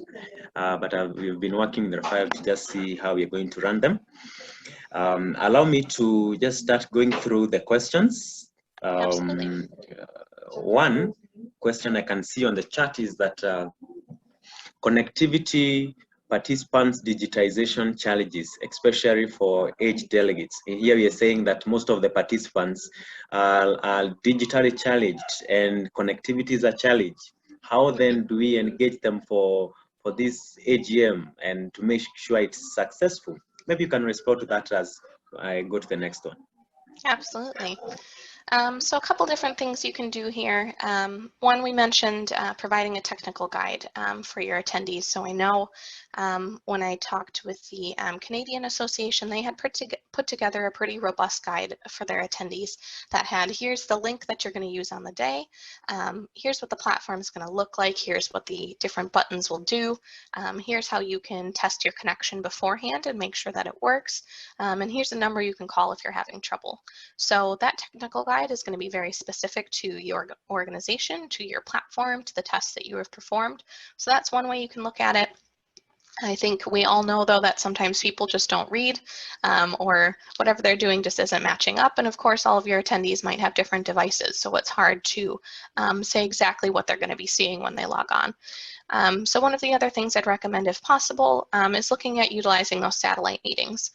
[SPEAKER 3] but we've been working in the file to just see how we're going to run them. Allow me to just start going through the questions. One question I can see on the chat is that connectivity participants digitization challenges, especially for age delegates. Here we are saying that most of the participants are digitally challenged and connectivity is a challenge. How then do we engage them for this AGM and to make sure it's successful? Maybe you can respond to that as I go to the next one.
[SPEAKER 4] Absolutely. So a couple different things you can do here. One, we mentioned providing a technical guide for your attendees. So I know when I talked with the Canadian Association, they had put together a pretty robust guide for their attendees that had, here's the link that you're going to use on the day. Here's what the platform is going to look like. Here's what the different buttons will do. Here's how you can test your connection beforehand and make sure that it works. And here's a number you can call if you're having trouble. So that technical guide is going to be very specific to your organization, to your platform, to the tests that you have performed. So that's one way you can look at it. I think we all know, though, that sometimes people just don't read, or whatever they're doing just isn't matching up. And of course, all of your attendees might have different devices, so it's hard to say exactly what they're going to be seeing when they log on. So one of the other things I'd recommend, if possible, is looking at utilizing those satellite meetings.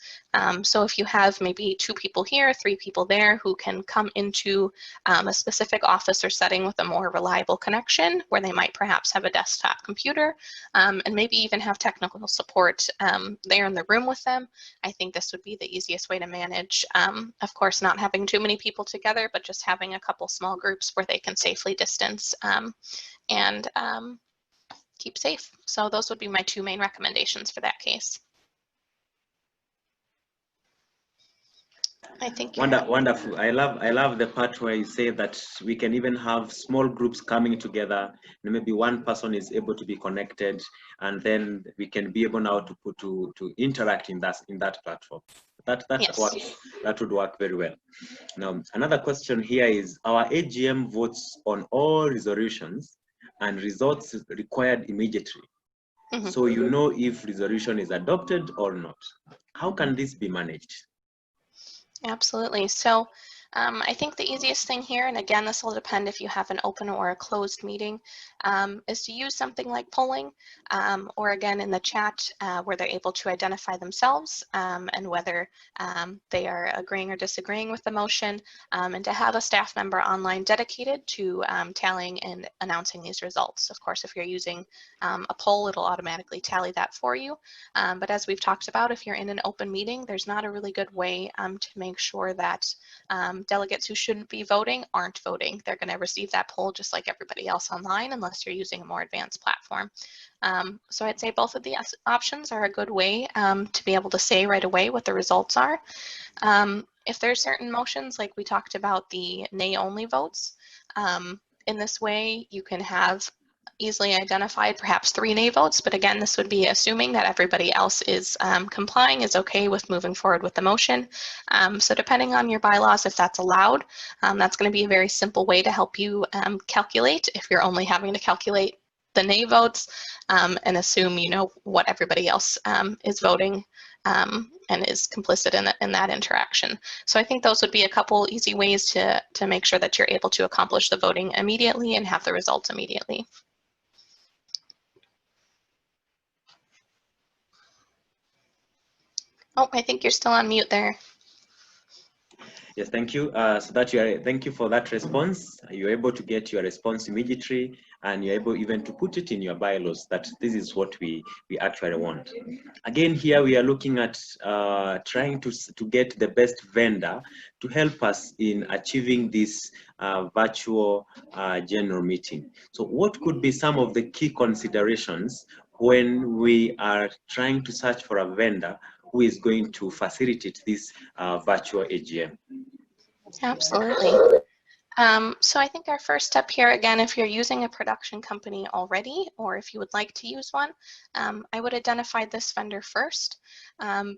[SPEAKER 4] So if you have maybe 2 people here, 3 people there who can come into a specific office or setting with a more reliable connection, where they might perhaps have a desktop computer, and maybe even have technical support there in the room with them, I think this would be the easiest way to manage. Of course, not having too many people together, but just having a couple small groups where they can safely distance and keep safe. So those would be my 2 main recommendations for that case. I think
[SPEAKER 3] wonderful. I love the part where you say that we can even have small groups coming together, and maybe one person is able to be connected, and then we can be able now to interact in that platform.
[SPEAKER 4] Yes.
[SPEAKER 3] That would work very well. Now, another question here is, our AGM votes on all resolutions and results required immediately.
[SPEAKER 4] Mm-hmm.
[SPEAKER 3] So you know if resolution is adopted or not. How can this be managed?
[SPEAKER 4] Absolutely. So I think the easiest thing here, and again, this will depend if you have an open or a closed meeting, is to use something like polling, or again in the chat where they're able to identify themselves and whether they are agreeing or disagreeing with the motion, and to have a staff member online dedicated to tallying and announcing these results. Of course, if you're using a poll, it'll automatically tally that for you. But as we've talked about, if you're in an open meeting, there's not a really good way to make sure that delegates who shouldn't be voting aren't voting. They're going to receive that poll just like everybody else online, unless you're using a more advanced platform. So I'd say both of the options are a good way to be able to say right away what the results are. If there's certain motions, like we talked about the nay-only votes, in this way you can have easily identified perhaps 3 nay votes, but again, this would be assuming that everybody else is complying, is okay with moving forward with the motion. So depending on your bylaws, if that's allowed, that's going to be a very simple way to help you calculate if you're only having to calculate the nay votes and assume you know what everybody else is voting and is complicit in that interaction. So I think those would be a couple easy ways to make sure that you're able to accomplish the voting immediately and have the results immediately. Oh, I think you're still on mute there.
[SPEAKER 3] Yes, thank you. Thank you for that response. You're able to get your response immediately, and you're able even to put it in your bylaws that this is what we actually want. Again, here we are looking at trying to get the best vendor to help us in achieving this virtual general meeting. So what could be some of the key considerations when we are trying to search for a vendor who is going to facilitate this virtual AGM?
[SPEAKER 4] Absolutely. So I think our first step here, again, if you're using a production company already, or if you would like to use one, I would identify this vendor first,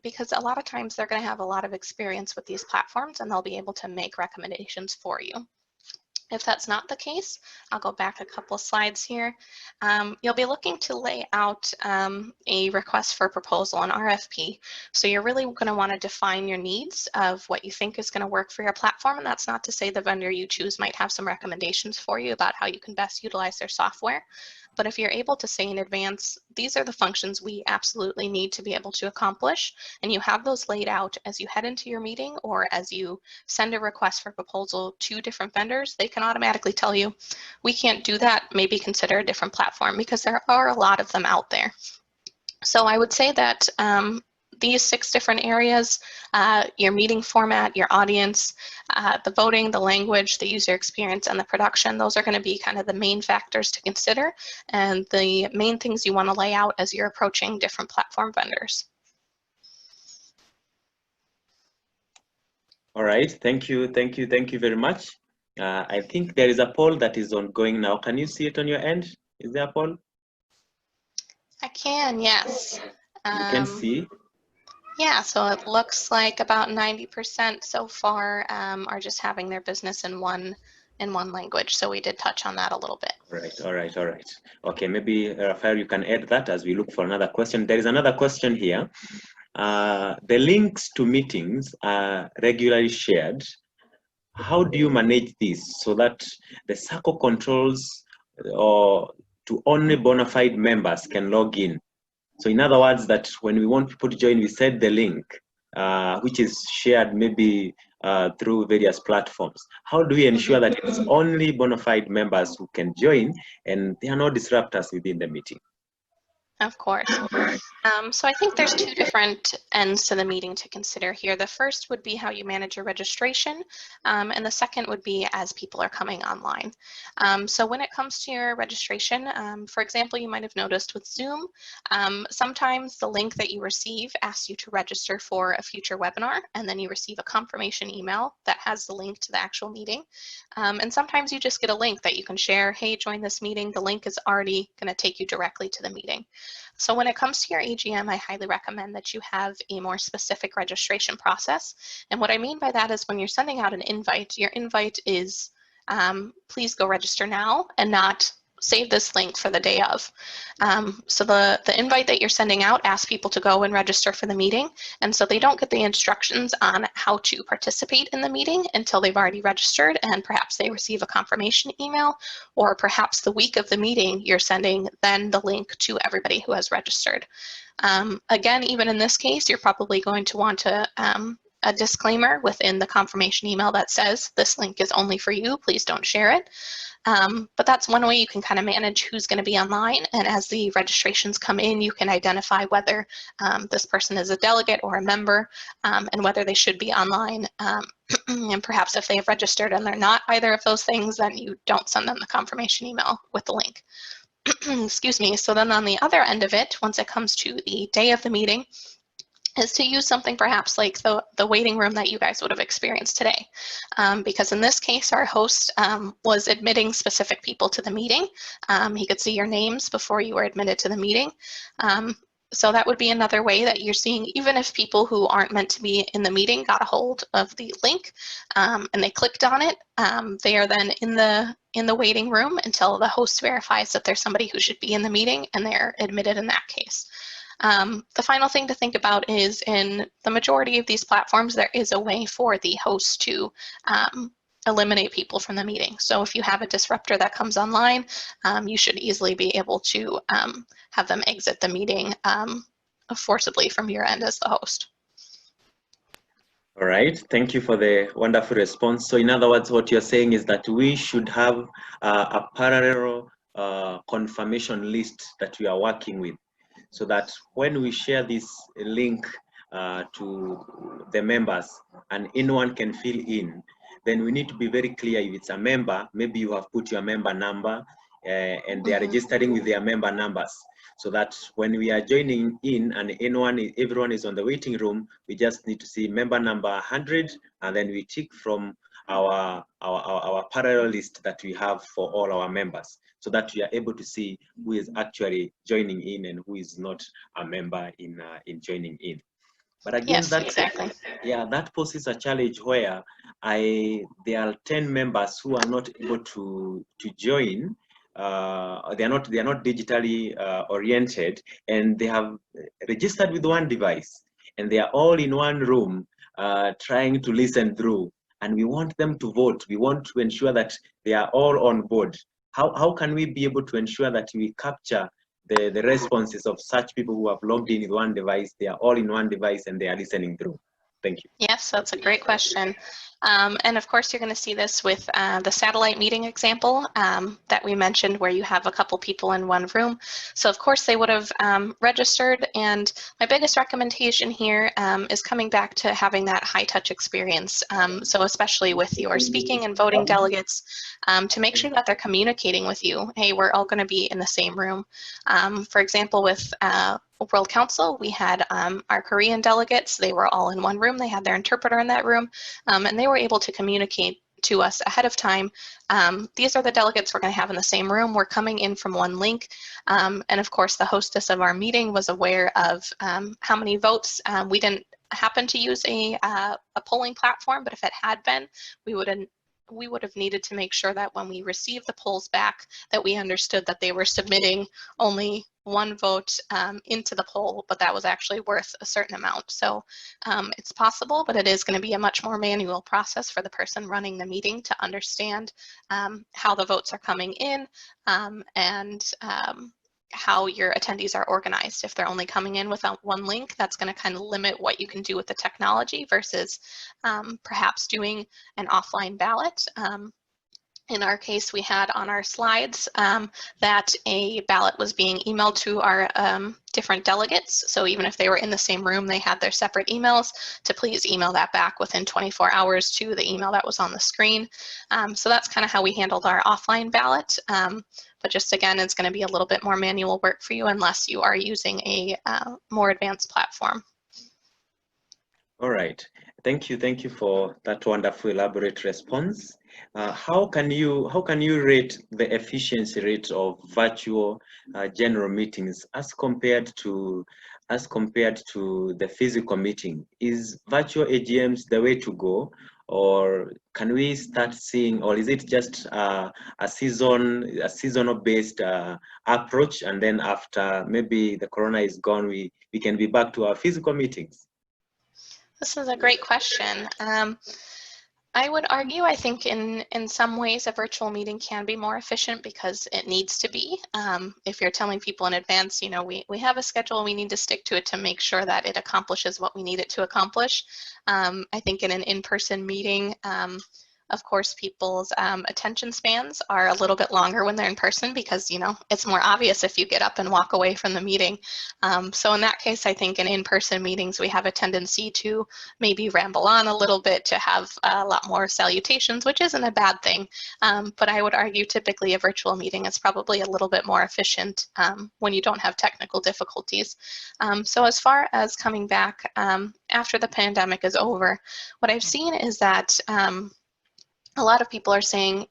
[SPEAKER 4] because a lot of times they're going to have a lot of experience with these platforms and they'll be able to make recommendations for you. If that's not the case, I'll go back a couple of slides here. You'll be looking to lay out a request for proposal, an RFP. So you're really going to want to define your needs of what you think is going to work for your platform. And that's not to say the vendor you choose might have some recommendations for you about how you can best utilize their software. But if you're able to say in advance, these are the functions we absolutely need to be able to accomplish, and you have those laid out as you head into your meeting or as you send a request for proposal to different vendors, they can automatically tell you, we can't do that, maybe consider a different platform, because there are a lot of them out there. So I would say that these 6 different areas, your meeting format, your audience, the voting, the language, the user experience, and the production, those are going to be kind of the main factors to consider and the main things you want to lay out as you're approaching different platform vendors.
[SPEAKER 3] All right, thank you very much. I think there is a poll that is ongoing now. Can you see it on your end? Is there a poll?
[SPEAKER 4] I can, yes.
[SPEAKER 3] You can see.
[SPEAKER 4] Yeah, so it looks like about 90% so far are just having their business in one in one language. So we did touch on that a little bit.
[SPEAKER 3] All right. Okay, maybe Rafael, you can add that as we look for another question. There is another question here. The links to meetings are regularly shared. How do you manage this so that the circle controls or to only bona fide members can log in? So in other words, that when we want people to join, we set the link, which is shared maybe through various platforms. How do we ensure that it's only bona fide members who can join and there are no disruptors within the meeting?
[SPEAKER 4] Of course. So I think there's two different ends to the meeting to consider here. The first would be how you manage your registration, and the second would be as people are coming online. So when it comes to your registration, for example, you might have noticed with Zoom, sometimes the link that you receive asks you to register for a future webinar, and then you receive a confirmation email that has the link to the actual meeting. And sometimes you just get a link that you can share, hey, join this meeting. The link is already going to take you directly to the meeting. So when it comes to your AGM, I highly recommend that you have a more specific registration process. And what I mean by that is when you're sending out an invite, your invite is please go register now and not save this link for the day of. So the invite that you're sending out asks people to go and register for the meeting. And so they don't get the instructions on how to participate in the meeting until they've already registered, and perhaps they receive a confirmation email, or perhaps the week of the meeting, you're sending then the link to everybody who has registered. Again, even in this case, you're probably going to want a disclaimer within the confirmation email that says this link is only for you, please don't share it. But that's one way you can kind of manage who's going to be online, and as the registrations come in, you can identify whether this person is a delegate or a member, and whether they should be online. And perhaps if they have registered and they're not either of those things, then you don't send them the confirmation email with the link. Excuse me. So then on the other end of it, once it comes to the day of the meeting, is to use something perhaps like the waiting room that you guys would have experienced today. Because in this case, our host was admitting specific people to the meeting. He could see your names before you were admitted to the meeting. So that would be another way that you're seeing, even if people who aren't meant to be in the meeting got a hold of the link and they clicked on it, they are then in the waiting room until the host verifies that there's somebody who should be in the meeting, and they're admitted in that case. The final thing to think about is in the majority of these platforms, there is a way for the host to eliminate people from the meeting. So if you have a disruptor that comes online, you should easily be able to have them exit the meeting forcibly from your end as the host.
[SPEAKER 3] All right, thank you for the wonderful response. So in other words, what you're saying is that we should have a parallel confirmation list that we are working with, so that when we share this link to the members and anyone can fill in, then we need to be very clear if it's a member, maybe you have put your member number and they are registering with their member numbers, so that when we are joining in and everyone is on the waiting room, we just need to see member number 100, and then we tick from our parallel list that we have for all our members, so that we are able to see who is actually joining in and who is not a member in joining in. But again,
[SPEAKER 4] yes, exactly.
[SPEAKER 3] Yeah, that poses a challenge where there are 10 members who are not able to join. They are not digitally oriented, and they have registered with one device, and they are all in one room trying to listen through. And we want them to vote. We want to ensure that they are all on board. How can we be able to ensure that we capture the responses of such people who have logged in with one device, they are all in one device, and they are listening through? Thank you.
[SPEAKER 4] Yes, that's a great question. And of course, you're going to see this with the satellite meeting example that we mentioned, where you have a couple people in one room. So of course, they would have registered. And my biggest recommendation here is coming back to having that high touch experience. So especially with your speaking and voting delegates, to make sure that they're communicating with you. Hey, we're all going to be in the same room. For example, with World Council, we had our Korean delegates. They were all in one room. They had their interpreter in that room, and they were able to communicate to us ahead of time. These are the delegates we're going to have in the same room. We're coming in from one link. And of course, the hostess of our meeting was aware of how many votes. We didn't happen to use a polling platform, but if it had been, we would have we would have needed to make sure that when we received the polls back, that we understood that they were submitting only one vote into the poll, but that was actually worth a certain amount. So it's possible, but it is going to be a much more manual process for the person running the meeting to understand how the votes are coming in and how your attendees are organized. If they're only coming in without one link, that's going to kind of limit what you can do with the technology versus perhaps doing an offline ballot. In our case, we had on our slides that a ballot was being emailed to our different delegates. So even if they were in the same room, they had their separate emails to please email that back within 24 hours to the email that was on the screen. So that's kind of how we handled our offline ballot. But just again, it's going to be a little bit more manual work for you unless you are using a more advanced platform.
[SPEAKER 3] All right. Thank you for that wonderful elaborate response. How can you rate the efficiency rate of virtual general meetings as compared to the physical meeting? Is virtual AGMs the way to go, or can we start seeing, or is it just a seasonal based approach, and then after maybe the corona is gone, we can be back to our physical meetings?
[SPEAKER 4] This is a great question. I would argue, I think in some ways a virtual meeting can be more efficient because it needs to be. If you're telling people in advance, you know, we have a schedule, we need to stick to it to make sure that it accomplishes what we need it to accomplish. I think in an in-person meeting, of course, people's attention spans are a little bit longer when they're in person because, you know, it's more obvious if you get up and walk away from the meeting. So in that case, I think in in-person meetings, we have a tendency to maybe ramble on a little bit, to have a lot more salutations, which isn't a bad thing. But I would argue typically a virtual meeting is probably a little bit more efficient when you don't have technical difficulties. So as far as coming back after the pandemic is over, what I've seen is that a lot of people are saying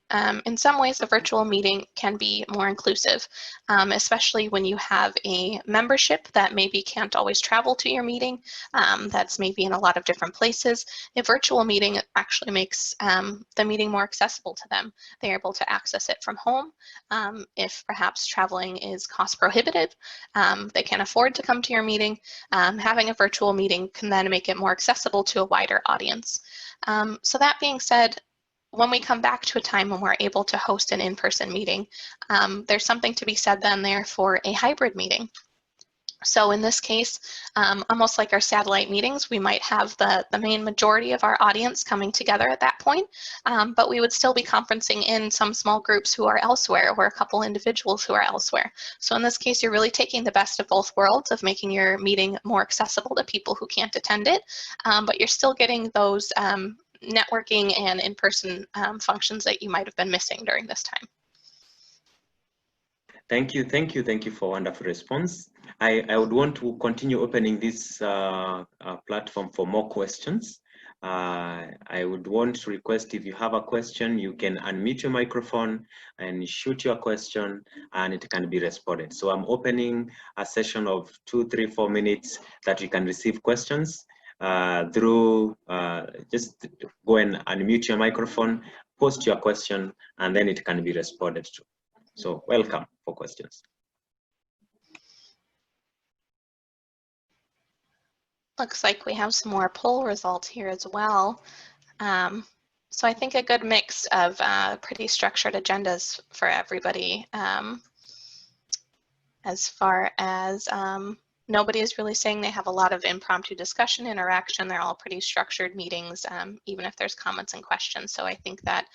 [SPEAKER 4] in some ways a virtual meeting can be more inclusive, especially when you have a membership that maybe can't always travel to your meeting, that's maybe in a lot of different places. A virtual meeting actually makes the meeting more accessible to them. They're able to access it from home. If perhaps traveling is cost prohibitive, they can afford to come to your meeting. Having a virtual meeting can then make it more accessible to a wider audience. So that being said, when we come back to a time when we're able to host an in-person meeting, there's something to be said then there for a hybrid meeting. So in this case, almost like our satellite meetings, we might have the main majority of our audience coming together at that point, but we would still be conferencing in some small groups who are elsewhere, or a couple individuals who are elsewhere. So in this case, you're really taking the best of both worlds of making your meeting more accessible to people who can't attend it, but you're still getting those networking and in-person functions that you might have been missing during this time.
[SPEAKER 3] Thank you for a wonderful response. I would want to continue opening this platform for more questions. I would want to request, if you have a question, you can unmute your microphone and shoot your question and it can be responded. So I'm opening a session of 2, 3, 4 minutes that you can receive questions through, just go and unmute your microphone, post your question, and then it can be responded to. So welcome for questions.
[SPEAKER 4] Looks like we have some more poll results here as well. So I think a good mix of pretty structured agendas for everybody. As far as nobody is really saying they have a lot of impromptu discussion, interaction. They're all pretty structured meetings, even if there's comments and questions. So I think that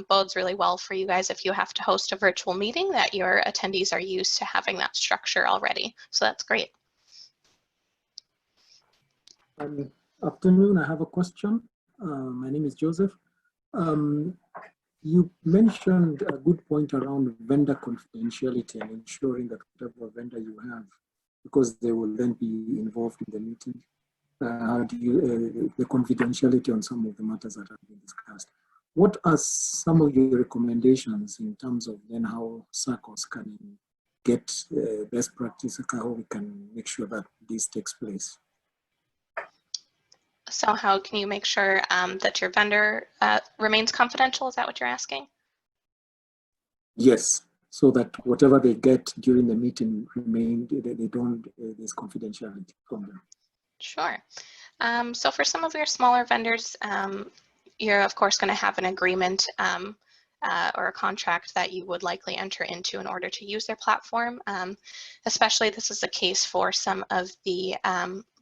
[SPEAKER 4] bodes really well for you guys if you have to host a virtual meeting, that your attendees are used to having that structure already. So that's great.
[SPEAKER 5] Afternoon, I have a question. My name is Joseph. You mentioned a good point around vendor confidentiality and ensuring that whatever vendor you have, because they will then be involved in the meeting, how do you, the confidentiality on some of the matters that have been discussed. What are some of your recommendations in terms of then how circles can get best practice, how we can make sure that this takes place?
[SPEAKER 4] So how can you make sure that your vendor remains confidential? Is that what you're asking?
[SPEAKER 5] Yes, so that whatever they get during the meeting they don't, there's confidentiality from them.
[SPEAKER 4] Sure. So for some of your smaller vendors, you're of course going to have an agreement or a contract that you would likely enter into in order to use their platform. Especially this is the case for some of the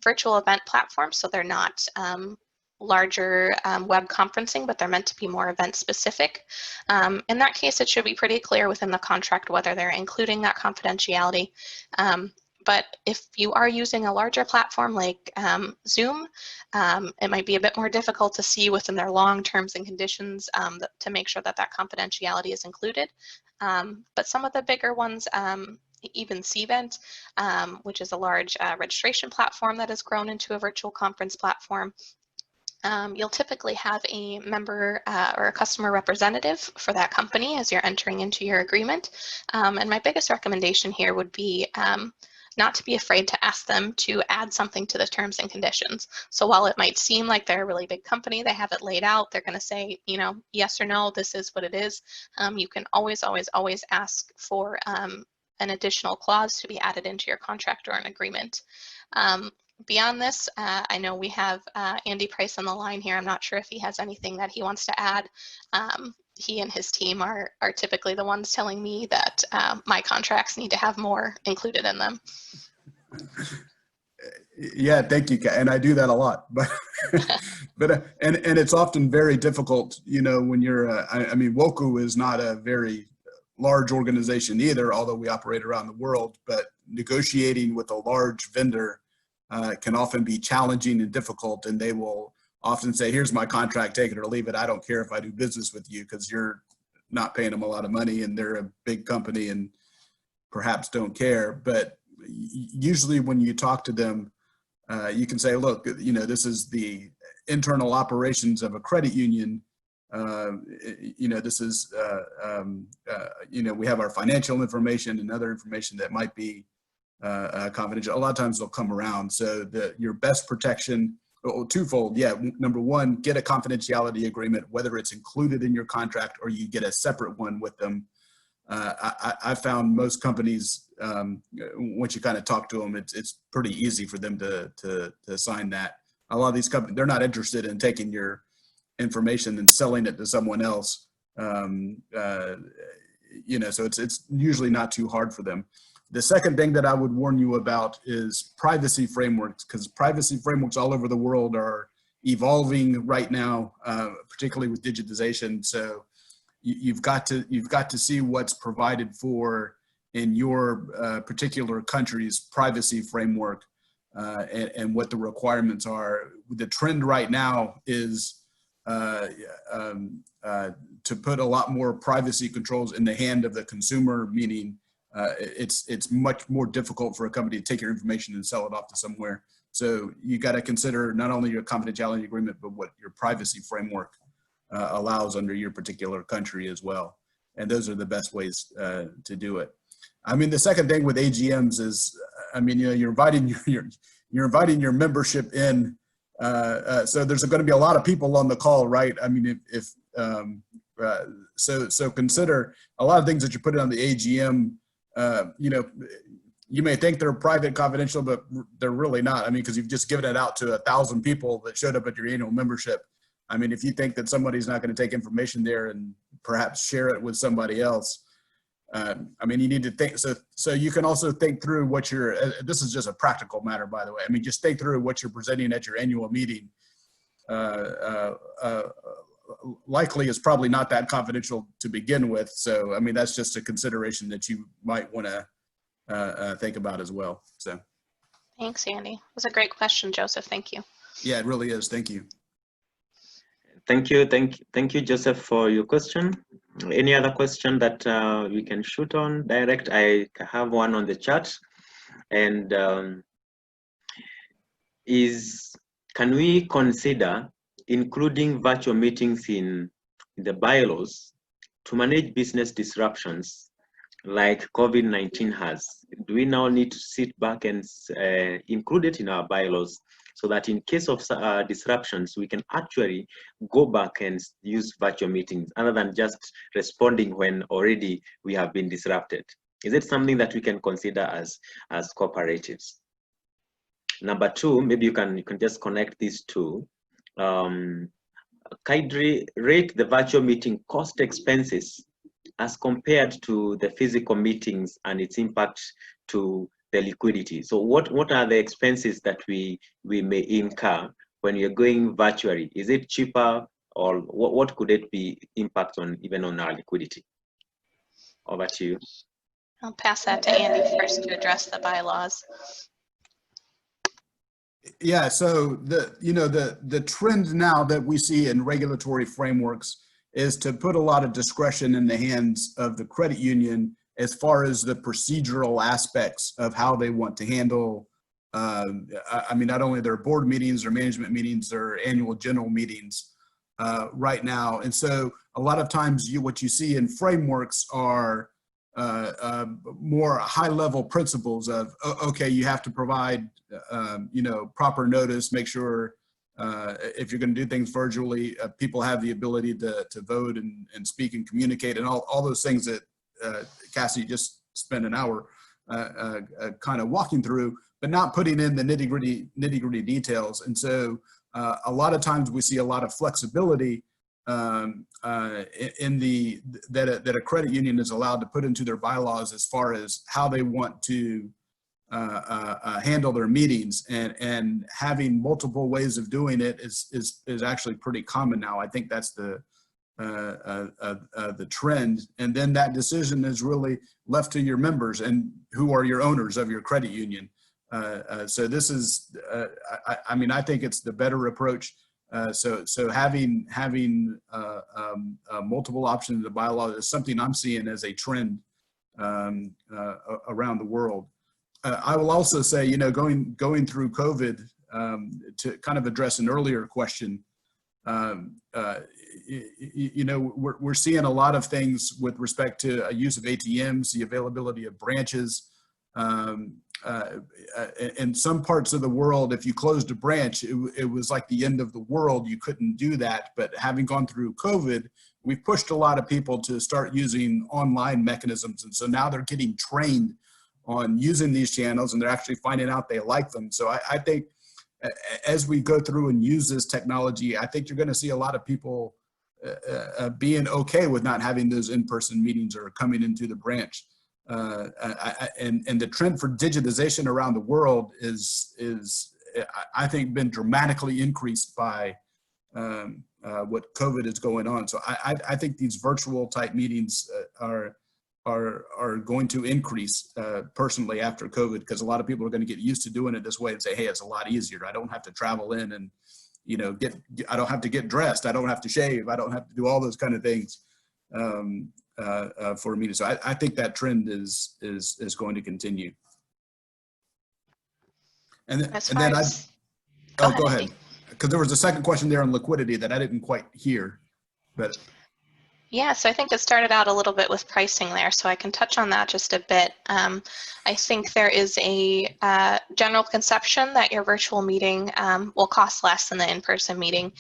[SPEAKER 4] virtual event platforms. So they're not larger web conferencing, but they're meant to be more event specific. In that case, it should be pretty clear within the contract whether they're including that confidentiality. But if you are using a larger platform like Zoom, it might be a bit more difficult to see within their long terms and conditions to make sure that that confidentiality is included. But some of the bigger ones, even Cvent, which is a large registration platform that has grown into a virtual conference platform, you'll typically have a member or a customer representative for that company as you're entering into your agreement. And my biggest recommendation here would be not to be afraid to ask them to add something to the terms and conditions. So while it might seem like they're a really big company, they have it laid out, they're going to say, you know, yes or no, this is what it is. You can always ask for an additional clause to be added into your contract or an agreement. Beyond this, I know we have Andy Price on the line here. I'm not sure if he has anything that he wants to add. He and his team are typically the ones telling me that my contracts need to have more included in them.
[SPEAKER 2] Yeah, thank you, and I do that a lot, but and it's often very difficult, you know, when you're. I mean, Woku is not a very large organization either, although we operate around the world. But negotiating with a large vendor can often be challenging and difficult, and they will often say, here's my contract, take it or leave it. I don't care if I do business with you, because you're not paying them a lot of money and they're a big company and perhaps don't care. But usually when you talk to them, you can say, look, you know, this is the internal operations of a credit union. You know, this is, you know, we have our financial information and other information that might be confidential. A lot of times they'll come around. So your best protection, twofold. Yeah. Number one, get a confidentiality agreement, whether it's included in your contract or you get a separate one with them. I found most companies, once you kind of talk to them, it's pretty easy for them to sign that. A lot of these companies, they're not interested in taking your information and selling it to someone else. You know, so it's usually not too hard for them. The second thing that I would warn you about is privacy frameworks, because privacy frameworks all over the world are evolving right now, particularly with digitization. So you've got to see what's provided for in your particular country's privacy framework and what the requirements are. The trend right now is to put a lot more privacy controls in the hand of the consumer, meaning it's much more difficult for a company to take your information and sell it off to somewhere. So you got to consider not only your confidentiality agreement, but what your privacy framework allows under your particular country as well. And those are the best ways to do it. I mean, the second thing with AGMs is, I mean, you know, you're inviting your membership in. So there's going to be a lot of people on the call, right? I mean, so consider a lot of things that you put on the AGM. You know, you may think they're private, confidential, but they're really not. I mean, because you've just given it out to 1,000 people that showed up at your annual membership. I mean, if you think that somebody's not going to take information there and perhaps share it with somebody else, I mean, you need to think. So you can also think through what you're. This is just a practical matter, by the way. I mean, just think through what you're presenting at your annual meeting. Likely is probably not that confidential to begin with. So, I mean, that's just a consideration that you might want to think about as well. So,
[SPEAKER 4] thanks, Andy. It was a great question, Joseph. Thank you.
[SPEAKER 2] Yeah, it really is. Thank you.
[SPEAKER 3] Thank you, Joseph, for your question. Any other question that we can shoot on direct? I have one on the chat, and can we consider including virtual meetings in the bylaws to manage business disruptions like COVID-19 has? Do we now need to sit back and include it in our bylaws so that in case of disruptions, we can actually go back and use virtual meetings other than just responding when already we have been disrupted. Is it something that we can consider as cooperatives? Number two, maybe you can just connect these two. Kindly rate the virtual meeting cost expenses as compared to the physical meetings and its impact to the liquidity. So what are the expenses that we may incur when you're going virtually? Is it cheaper, or what could it be impact on even on our liquidity? Over to you.
[SPEAKER 4] I'll pass that to Andy first to address the bylaws.
[SPEAKER 2] Yeah, so the trend now that we see in regulatory frameworks is to put a lot of discretion in the hands of the credit union as far as the procedural aspects of how they want to handle, I mean, not only their board meetings, their management meetings, their annual general meetings right now. And so a lot of times what you see in frameworks are more high-level principles of, okay, you have to provide, proper notice, make sure if you're going to do things virtually, people have the ability to vote and speak and communicate, and all those things that Cassie just spent an hour kind of walking through, but not putting in the nitty-gritty details. And so a lot of times we see a lot of flexibility in that a credit union is allowed to put into their bylaws as far as how they want to handle their meetings, and having multiple ways of doing it is actually pretty common now. I think that's the trend, and then that decision is really left to your members and who are your owners of your credit union. So this is, I mean, I think it's the better approach. So having multiple options in the bylaw is something I'm seeing as a trend around the world. I will also say, going through COVID, to kind of address an earlier question, we're seeing a lot of things with respect to use of ATMs, the availability of branches. In some parts of the world, if you closed a branch, it was like the end of the world. You couldn't do that. But having gone through COVID, we've pushed a lot of people to start using online mechanisms. And so now they're getting trained on using these channels, and they're actually finding out they like them. So I think as we go through and use this technology, I think you're going to see a lot of people being okay with not having those in-person meetings or coming into the branch. And the trend for digitization around the world is I think been dramatically increased by what COVID is going on. So I think these virtual type meetings are going to increase personally after COVID, because a lot of people are going to get used to doing it this way and say, hey, it's a lot easier. I don't have to travel in and I don't have to get dressed. I don't have to shave. I don't have to do all those kind of things. For a meeting. So I think that trend is going to continue. And then go ahead. Because there was a second question there on liquidity that I didn't quite hear, but.
[SPEAKER 4] Yeah, so I think it started out a little bit with pricing there, so I can touch on that just a bit. I think there is a general conception that your virtual meeting will cost less than the in-person meeting.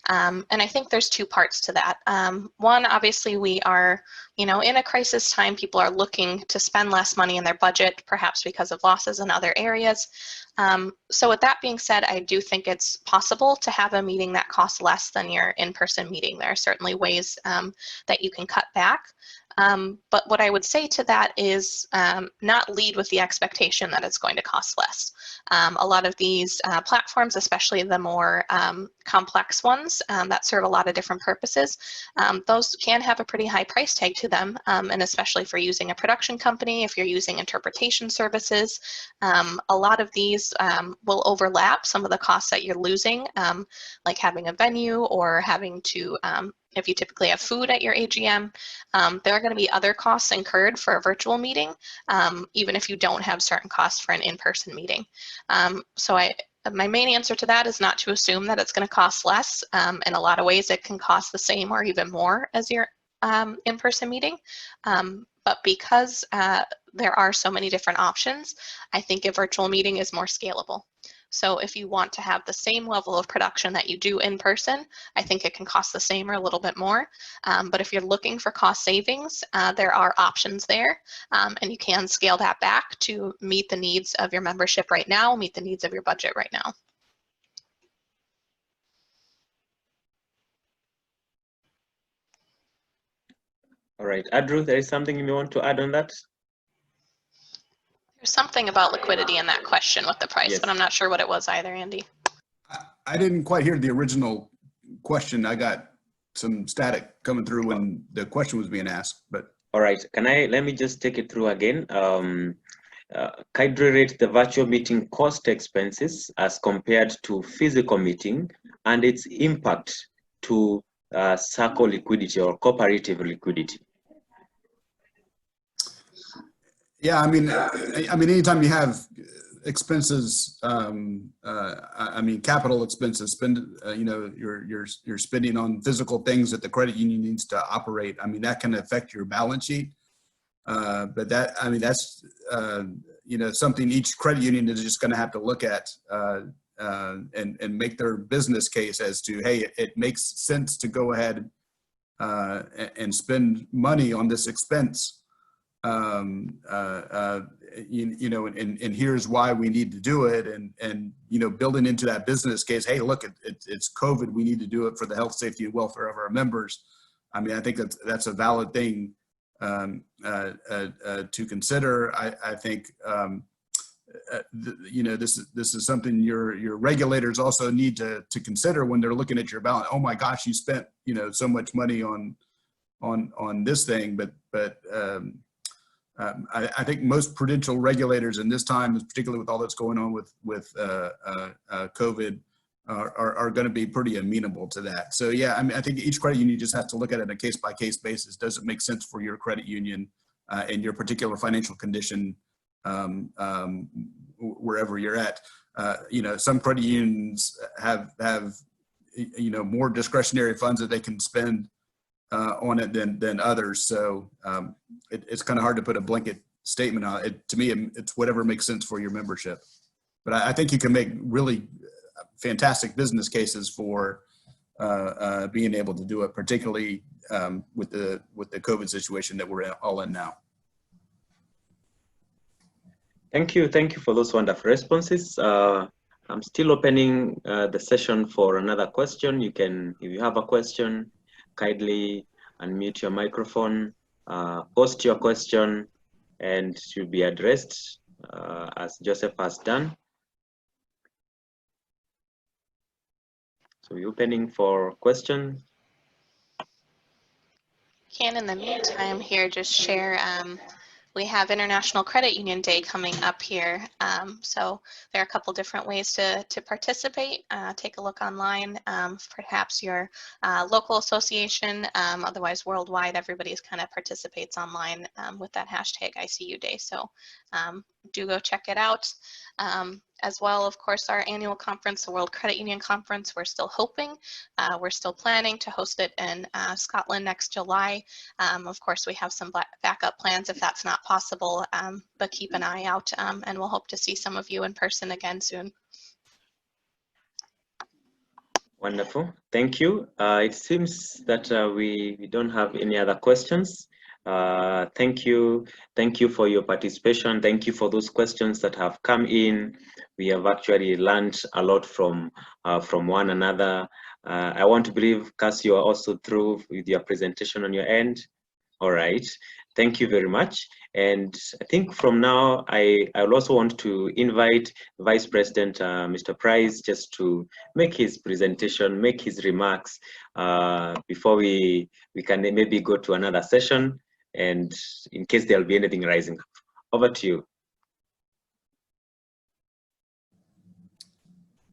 [SPEAKER 4] And I think there's two parts to that. One, obviously we are, in a crisis time, people are looking to spend less money in their budget, perhaps because of losses in other areas. So with that being said, I do think it's possible to have a meeting that costs less than your in-person meeting. There are certainly ways that you can cut back. But what I would say to that is not lead with the expectation that it's going to cost less. A lot of these platforms, especially the more complex ones that serve a lot of different purposes, those can have a pretty high price tag to them, and especially for using a production company, if you're using interpretation services, a lot of these will overlap some of the costs that you're losing, like having a venue or having to if you typically have food at your AGM, there are going to be other costs incurred for a virtual meeting, even if you don't have certain costs for an in-person meeting. So my main answer to that is not to assume that it's going to cost less. In a lot of ways, it can cost the same or even more as your in-person meeting. But because there are so many different options, I think a virtual meeting is more scalable. So if you want to have the same level of production that you do in person, I think it can cost the same or a little bit more. But if you're looking for cost savings, there are options there, and you can scale that back to meet the needs of your membership right now, meet the needs of your budget right now.
[SPEAKER 3] All right, Andrew, there is something you want to add on that?
[SPEAKER 4] There's something about liquidity in that question with the price,
[SPEAKER 3] Yes.
[SPEAKER 4] but I'm not sure what it was either, Andy.
[SPEAKER 2] I didn't quite hear the original question. I got some static coming through when the question was being asked, but.
[SPEAKER 3] All right, let me just take it through again. Kindly rate the virtual meeting cost expenses as compared to physical meeting and its impact to circle liquidity or cooperative liquidity.
[SPEAKER 2] Yeah, I mean, anytime you have expenses, I mean, capital expenses, you're spending on physical things that the credit union needs to operate. I mean, that can affect your balance sheet. But that, I mean, that's, something each credit union is just going to have to look at and make their business case as to, hey, it makes sense to go ahead and spend money on this expense. And here's why we need to do it. And building into that business case, hey, look, it's COVID. We need to do it for the health, safety, and welfare of our members. I mean, I think that's a valid thing to consider. I think, this is something your regulators also need to consider when they're looking at your balance. Oh my gosh, you spent, so much money on this thing, but I think most prudential regulators in this time, particularly with all that's going on with COVID, are going to be pretty amenable to that. So yeah, I mean, I think each credit union just has to look at it on a case-by-case basis. Does it make sense for your credit union and your particular financial condition wherever you're at? Some credit unions have more discretionary funds that they can spend on it than others. So it's kind of hard to put a blanket statement on it. To me, it's whatever makes sense for your membership. But I think you can make really fantastic business cases for being able to do it, particularly with the COVID situation that we're all in now.
[SPEAKER 3] Thank you for those wonderful responses. I'm still opening the session for another question. You can, if you have a question, kindly unmute your microphone, post your question, and it will be addressed as Joseph has done. So we're opening for questions.
[SPEAKER 4] Can in the meantime here just share, we have International Credit Union Day coming up here. So there are a couple different ways to participate. Take a look online, perhaps your local association, otherwise worldwide, everybody kind of participates online with that hashtag ICU Day. So do go check it out. As well, of course, our annual conference, the World Credit Union Conference, we're still hoping, we're still planning to host it in Scotland next July. Of course, we have some backup plans if that's not possible, but keep an eye out and we'll hope to see some of you in person again soon.
[SPEAKER 3] Wonderful, thank you. It seems that we don't have any other questions. Thank you for your participation. Thank you for those questions that have come in. We have actually learned a lot from one another. I want to believe, Cass, you are also through with your presentation on your end. All right, thank you very much. And I think from now, I will also want to invite Vice President Mr. Price just to make his presentation, make his remarks before we can maybe go to another session. And in case there'll be anything rising, over to you.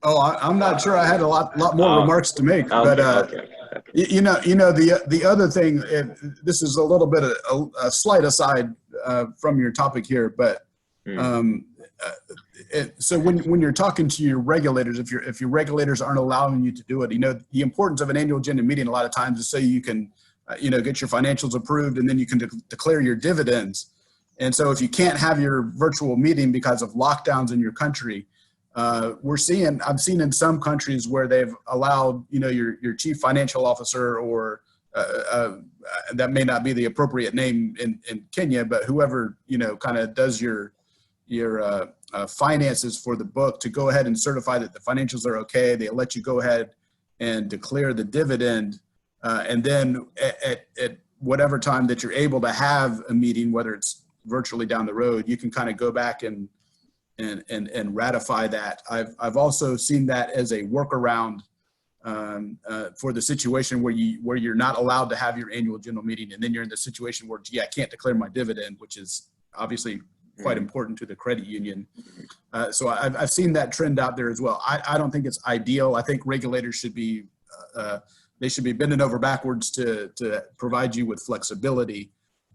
[SPEAKER 2] Oh, I'm not sure I had a lot more remarks to make, but
[SPEAKER 3] okay.
[SPEAKER 2] the other thing, this is a little bit of a slight aside from your topic here, but so when you're talking to your regulators, if your regulators aren't allowing you to do it, the importance of an annual general meeting a lot of times is so you can get your financials approved and then you can declare your dividends. And so if you can't have your virtual meeting because of lockdowns in your country, I've seen in some countries where they've allowed, your chief financial officer or that may not be the appropriate name in Kenya, but whoever, kind of does your finances for the book to go ahead and certify that the financials are okay. They let you go ahead and declare the dividend. And then at whatever time that you're able to have a meeting, whether it's virtually down the road, you can kind of go back and ratify that. I've also seen that as a workaround for the situation where you're not allowed to have your annual general meeting, and then you're in the situation where, I can't declare my dividend, which is obviously quite important to the credit union. So I've seen that trend out there as well. I don't think it's ideal. I think regulators should be they should be bending over backwards to provide you with flexibility.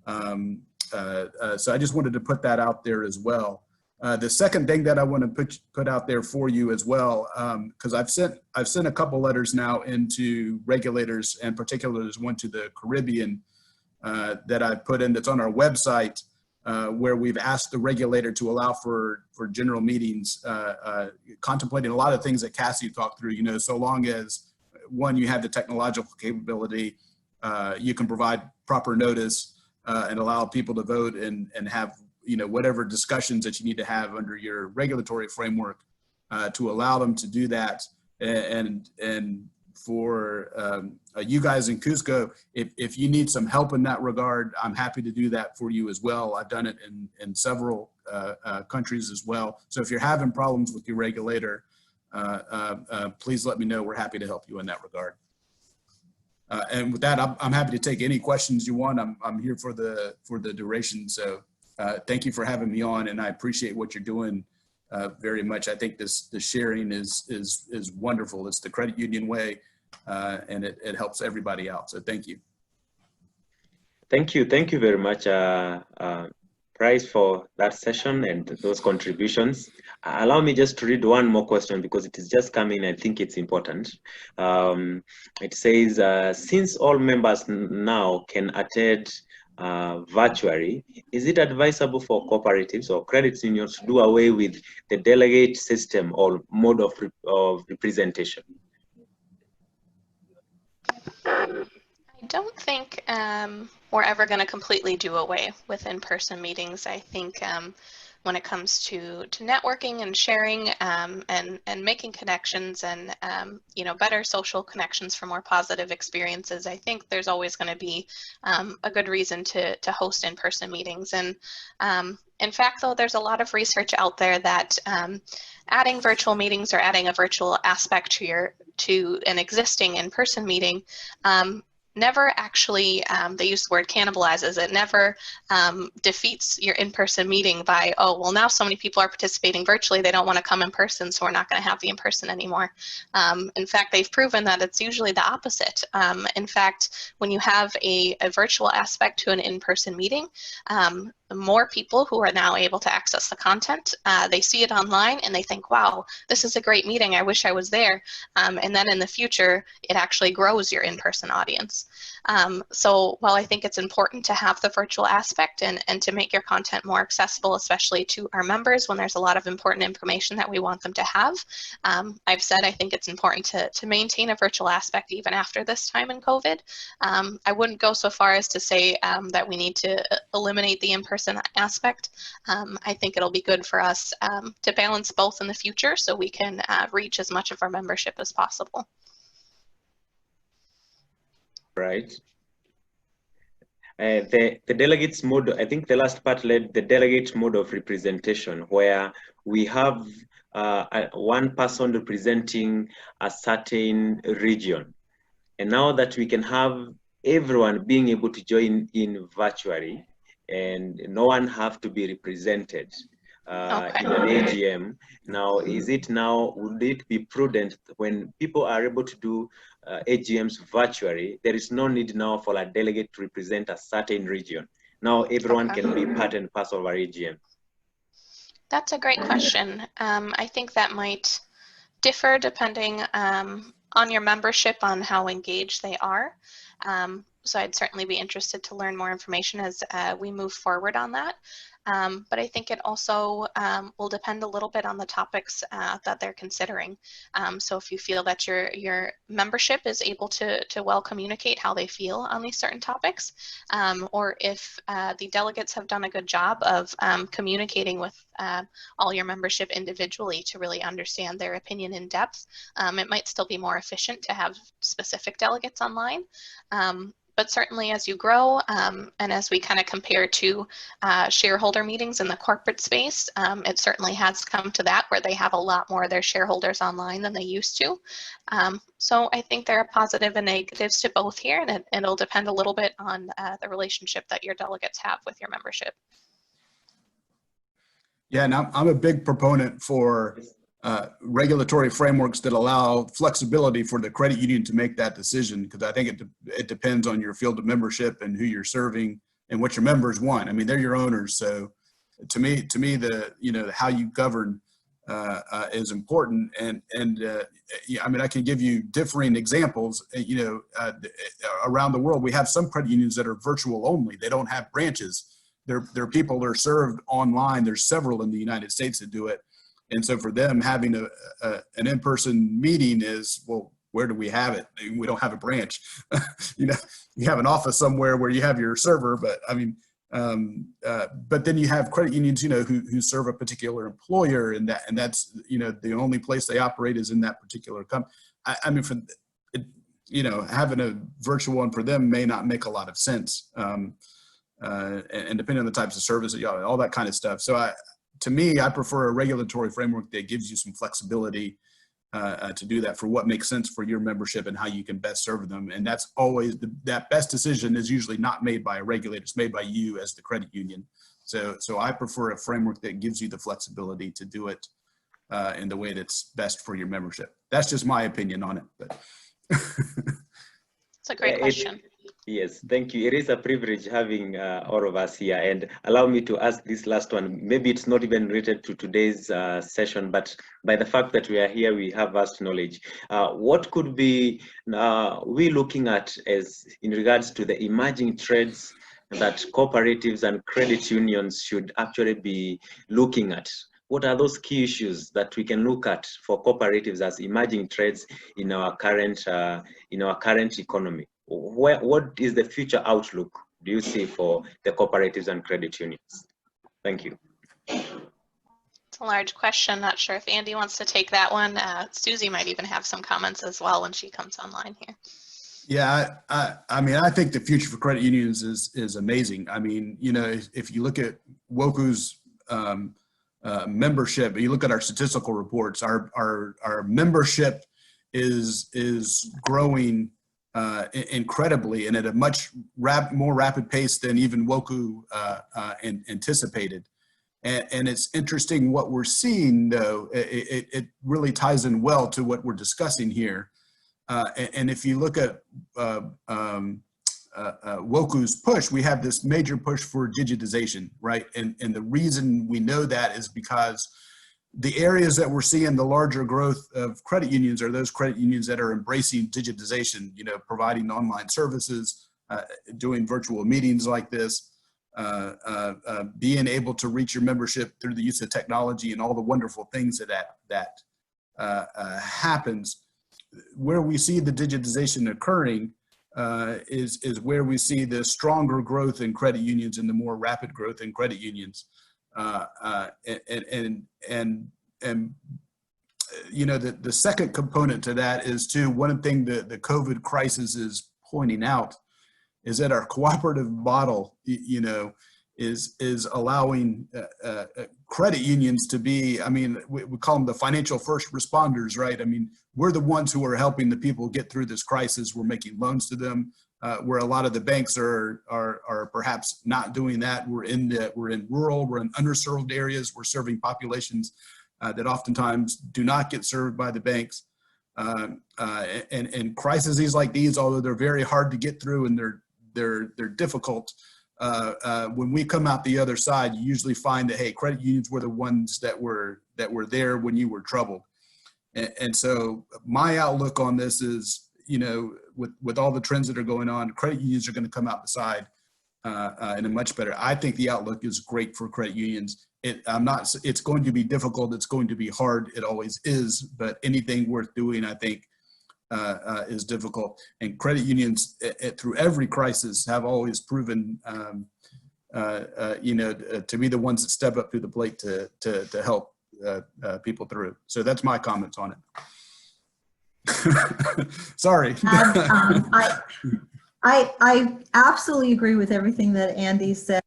[SPEAKER 2] So I just wanted to put that out there as well. The second thing that I want to put out there for you as well, because I've sent a couple letters now into regulators, and particularly there's one to the Caribbean that I put in that's on our website, where we've asked the regulator to allow for general meetings, contemplating a lot of things that Cassie talked through. So long as, one, you have the technological capability, you can provide proper notice and allow people to vote and have whatever discussions that you need to have under your regulatory framework to allow them to do that. And for you guys in Cusco, if you need some help in that regard, I'm happy to do that for you as well. I've done it in several countries as well. So if you're having problems with your regulator, please let me know. We're happy to help you in that regard. And with that, I'm happy to take any questions you want. I'm here for the duration. So thank you for having me on, and I appreciate what you're doing very much. I think the sharing is wonderful. It's the credit union way, and it helps everybody out. So thank you.
[SPEAKER 3] Thank you very much, Price, for that session and those contributions. Allow me just to read one more question because it is just coming. I think it's important. It says, since all members now can attend virtually, is it advisable for cooperatives or credit unions to do away with the delegate system or mode of representation?
[SPEAKER 4] I don't think we're ever going to completely do away with in-person meetings. I think when it comes to networking and sharing and making connections and better social connections for more positive experiences, I think there's always going to be a good reason to host in-person meetings. And in fact, though, there's a lot of research out there that adding virtual meetings or adding a virtual aspect to an existing in-person meeting never actually, they use the word cannibalizes, it never defeats your in-person meeting by, oh, well, now so many people are participating virtually, they don't want to come in person, so we're not going to have the in-person anymore. In fact, they've proven that it's usually the opposite. In fact, when you have a virtual aspect to an in-person meeting, more people who are now able to access the content, they see it online and they think, wow, this is a great meeting, I wish I was there. And then in the future, it actually grows your in-person audience. So while I think it's important to have the virtual aspect and to make your content more accessible, especially to our members when there's a lot of important information that we want them to have, I've said I think it's important to maintain a virtual aspect even after this time in COVID. I wouldn't go so far as to say that we need to eliminate the in-person aspect. I think it'll be good for us to balance both in the future so we can reach as much of our membership as possible.
[SPEAKER 3] Right. The delegates mode, I think the last part led the delegate mode of representation, where we have one person representing a certain region. And now that we can have everyone being able to join in virtually, and no one have to be represented in an AGM. Now, would it be prudent when people are able to do AGMs virtually, there is no need now for a delegate to represent a certain region. Now everyone can be part and parcel of our AGM.
[SPEAKER 4] That's a great question. I think that might differ depending on your membership, on how engaged they are. So I'd certainly be interested to learn more information as we move forward on that. But I think it also will depend a little bit on the topics that they're considering. So if you feel that your membership is able to well communicate how they feel on these certain topics, or if the delegates have done a good job of communicating with all your membership individually to really understand their opinion in depth, it might still be more efficient to have specific delegates online. But certainly as you grow and as we kind of compare to shareholder meetings in the corporate space, it certainly has come to that where they have a lot more of their shareholders online than they used to. So I think there are positive and negatives to both here, and it'll depend a little bit on the relationship that your delegates have with your membership.
[SPEAKER 2] Yeah, and I'm a big proponent for regulatory frameworks that allow flexibility for the credit union to make that decision, because I think it depends on your field of membership and who you're serving and what your members want. I mean, they're your owners, so to me, the how you govern is important. And yeah, I mean, I can give you differing examples. Around the world, we have some credit unions that are virtual only. They don't have branches. Their people are served online. There's several in the United States that do it. And so for them, having an in-person meeting is, well, where do we have it? We don't have a branch. You have an office somewhere where you have your server, but I mean, but then you have credit unions, who serve a particular employer, and that's, the only place they operate is in that particular company. I mean, having a virtual one for them may not make a lot of sense. And depending on the types of services, all that kind of stuff. So to me, I prefer a regulatory framework that gives you some flexibility to do that for what makes sense for your membership and how you can best serve them. And that's always that best decision is usually not made by a regulator; it's made by you as the credit union. So I prefer a framework that gives you the flexibility to do it in the way that's best for your membership. That's just my opinion on it. But
[SPEAKER 4] it's a great question.
[SPEAKER 3] Yes, thank you. It is a privilege having all of us here. And allow me to ask this last one. Maybe it's not even related to today's session, but by the fact that we are here, we have vast knowledge. What could be we looking at as in regards to the emerging trends that cooperatives and credit unions should actually be looking at? What are those key issues that we can look at for cooperatives as emerging trends in our current economy? What is the future outlook do you see for the cooperatives and credit unions? Thank you.
[SPEAKER 4] It's a large question. Not sure if Andy wants to take that one. Susie might even have some comments as well when she comes online here.
[SPEAKER 2] Yeah, I mean, I think the future for credit unions is amazing. I mean, if you look at WOCU's membership, you look at our statistical reports, our membership is growing incredibly and at a much more rapid pace than even WOCU anticipated. And it's interesting what we're seeing, though. It really ties in well to what we're discussing here. And if you look at WOCU's push, we have this major push for digitization, right? And the reason we know that is because the areas that we're seeing the larger growth of credit unions are those credit unions that are embracing digitization, providing online services, doing virtual meetings like this, being able to reach your membership through the use of technology and all the wonderful things that happens. Where we see the digitization occurring is where we see the stronger growth in credit unions and the more rapid growth in credit unions. The second component to that is one thing that the COVID crisis is pointing out is that our cooperative model, is allowing credit unions to be, I mean, we call them the financial first responders, right? I mean, we're the ones who are helping the people get through this crisis. We're making loans to them, where a lot of the banks are perhaps not doing that. We're in rural, we're in underserved areas. We're serving populations that oftentimes do not get served by the banks. And crises like these, although they're very hard to get through and they're difficult, when we come out the other side, you usually find that, hey, credit unions were the ones that were there when you were troubled. And so my outlook on this is, with all the trends that are going on, credit unions are going to come out the side in a much better. I think the outlook is great for credit unions. It's going to be difficult. It's going to be hard. It always is, but anything worth doing, I think, is difficult. And credit unions through every crisis have always proven, to be the ones that step up to the plate to help people through. So that's my comments on it. Sorry.
[SPEAKER 6] I absolutely agree with everything that Andy said,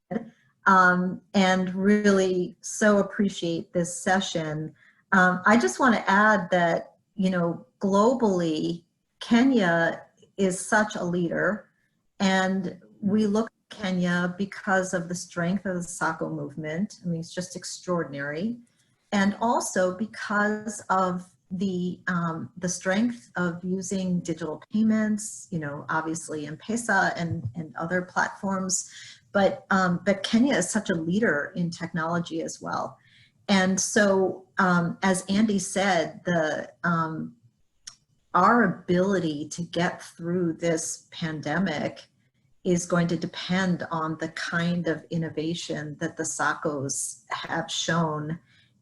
[SPEAKER 6] and really so appreciate this session. I just want to add that, globally, Kenya is such a leader, and we look at Kenya because of the strength of the SACCO movement. I mean, it's just extraordinary. And also because of the strength of using digital payments, obviously M-Pesa and other platforms, but Kenya is such a leader in technology as well. And so, as Andy said, our ability to get through this pandemic is going to depend on the kind of innovation that the SACCOs have shown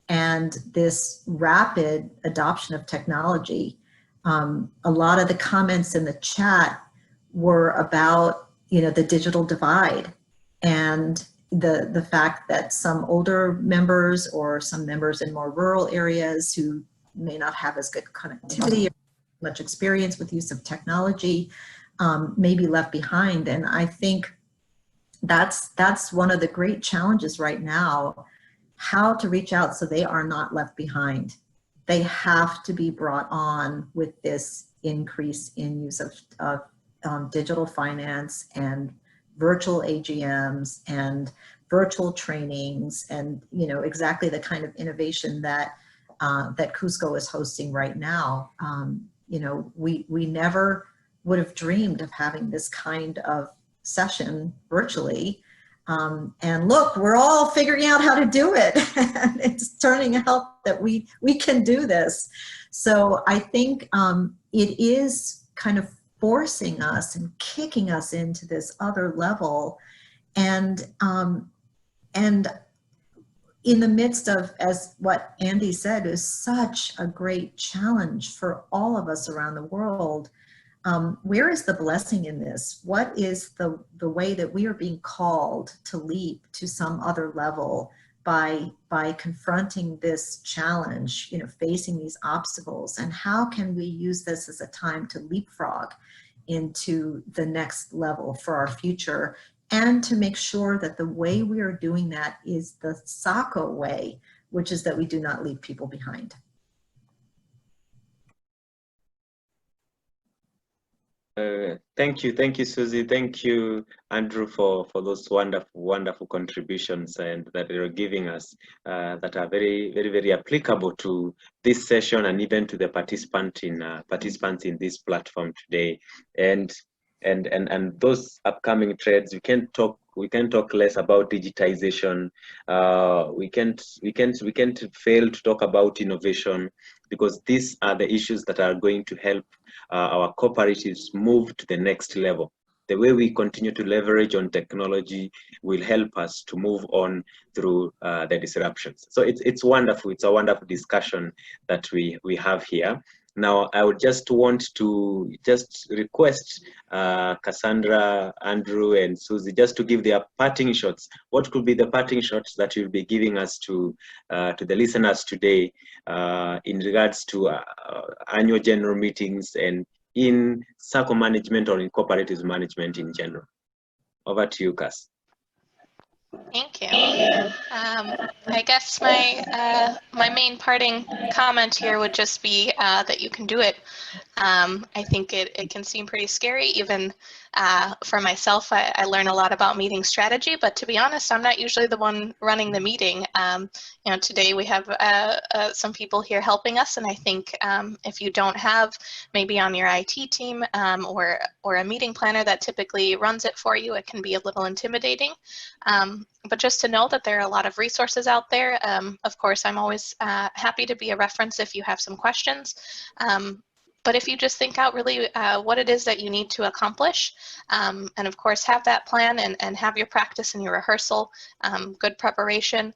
[SPEAKER 6] and this rapid adoption of technology. A lot of the comments in the chat were about, the digital divide and the fact that some older members or some members in more rural areas who may not have as good connectivity or much experience with use of technology may be left behind. And I think that's one of the great challenges right now, how to reach out so they are not left behind. They have to be brought on with this increase in use of digital finance and virtual AGMs and virtual trainings and exactly the kind of innovation that that Cusco is hosting right now. We never would have dreamed of having this kind of session virtually. And look, we're all figuring out how to do it. And it's turning out that we can do this. So I think it is kind of forcing us and kicking us into this other level. And in the midst of, as what Andy said, is such a great challenge for all of us around the world. Where is the blessing in this? What is the way that we are being called to leap to some other level by confronting this challenge, facing these obstacles? And how can we use this as a time to leapfrog into the next level for our future, and to make sure that the way we are doing that is the SACCO way, which is that we do not leave people behind.
[SPEAKER 3] Thank you, Susie. Thank you, Andrew, for those wonderful contributions and that you're giving us that are very applicable to this session and even to the participants in this platform today. And those upcoming trends, we can talk less about digitization. We can't fail to talk about innovation, because these are the issues that are going to help our cooperatives move to the next level. The way we continue to leverage on technology will help us to move on through the disruptions. So it's wonderful. It's a wonderful discussion that we have here. Now, I would just want to request Cassandra, Andrew, and Susie just to give their parting shots. What could be the parting shots that you'll be giving us to the listeners today in regards to annual general meetings and in SACCO management or in cooperatives management in general? Over to you, Cass.
[SPEAKER 4] Thank you. I guess my main parting comment here would just be that you can do it. I think it can seem pretty scary, even for myself. I learn a lot about meeting strategy, but to be honest, I'm not usually the one running the meeting. Today we have some people here helping us, and I think if you don't have maybe on your IT team or a meeting planner that typically runs it for you, it can be a little intimidating. But just to know that there are a lot of resources out there. Of course, I'm always happy to be a reference if you have some questions. But if you just think out really what it is that you need to accomplish, and of course have that plan and have your practice and your rehearsal, good preparation,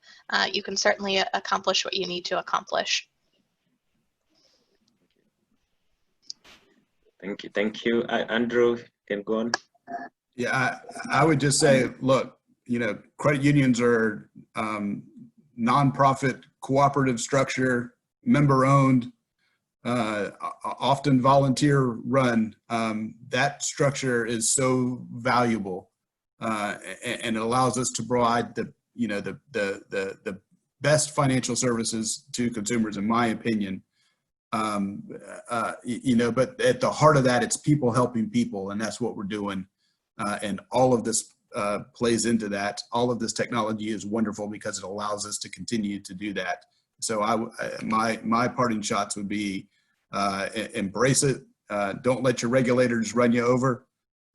[SPEAKER 4] you can certainly accomplish what you need to accomplish.
[SPEAKER 3] Thank you. Andrew, can go on.
[SPEAKER 2] Yeah, I would just say, look, credit unions are nonprofit cooperative structure, member owned, often volunteer run. That structure is so valuable, and it allows us to provide the best financial services to consumers, in my opinion. But at the heart of that, it's people helping people, and that's what we're doing. And all of this plays into that. All of this technology is wonderful because it allows us to continue to do that. So my parting shots would be embrace it. Don't let your regulators run you over.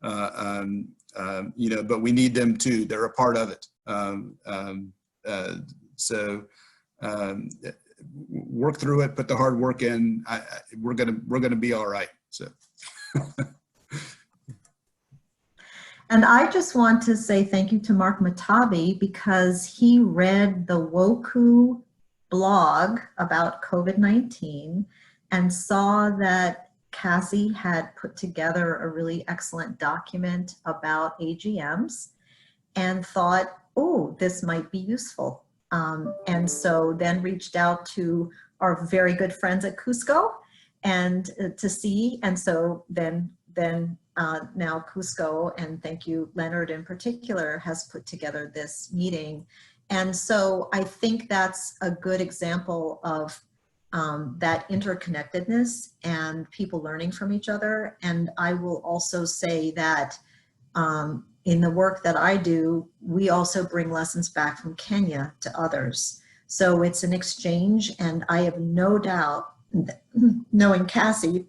[SPEAKER 2] But we need them too. They're a part of it. Work through it. Put the hard work in. We're gonna be all right. So.
[SPEAKER 6] And I just want to say thank you to Mark Matabi, because he read the WOKU blog about COVID-19 and saw that Cassie had put together a really excellent document about AGMs and thought, oh, this might be useful. And so then reached out to our very good friends at Cusco and to see, and so then now Cusco, and thank you, Leonard in particular, has put together this meeting. And so I think that's a good example of that interconnectedness and people learning from each other. And I will also say that in the work that I do, we also bring lessons back from Kenya to others. So it's an exchange, and I have no doubt, knowing Cassie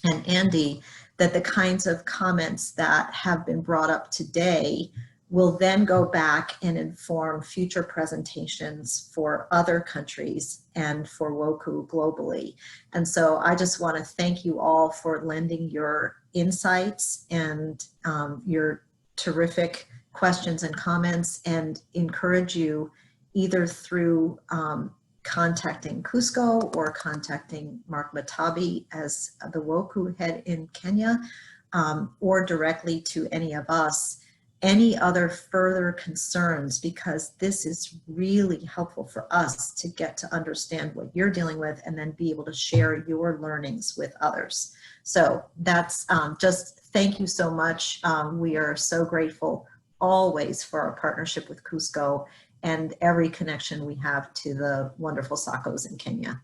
[SPEAKER 6] and Andy, that the kinds of comments that have been brought up today will then go back and inform future presentations for other countries and for WOKU globally. And so I just want to thank you all for lending your insights and your terrific questions and comments, and encourage you either through contacting Cusco or contacting Mark Matabi as the WOKU head in Kenya, or directly to any of us, any other further concerns, because this is really helpful for us to get to understand what you're dealing with and then be able to share your learnings with others. So that's just thank you so much. We are so grateful always for our partnership with Cusco and every connection we have to the wonderful SACCOs in Kenya.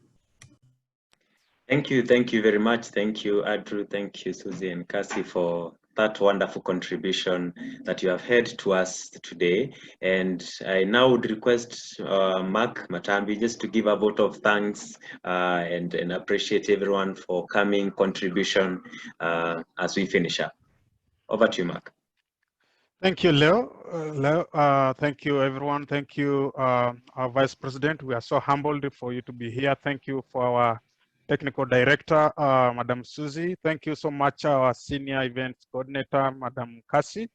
[SPEAKER 3] Thank you very much. Thank you, Andrew. Thank you, Susie and Cassie, for that wonderful contribution that you have had to us today. And I now would request Mark Matabi just to give a vote of thanks and appreciate everyone for coming contribution as we finish up. Over to you, Mark.
[SPEAKER 1] Thank you, Leo. Thank you, everyone. Thank you, our Vice President. We are so humbled for you to be here. Thank you for our Technical Director, Madam Susie. Thank you so much, our Senior Events Coordinator, Madam Cassie.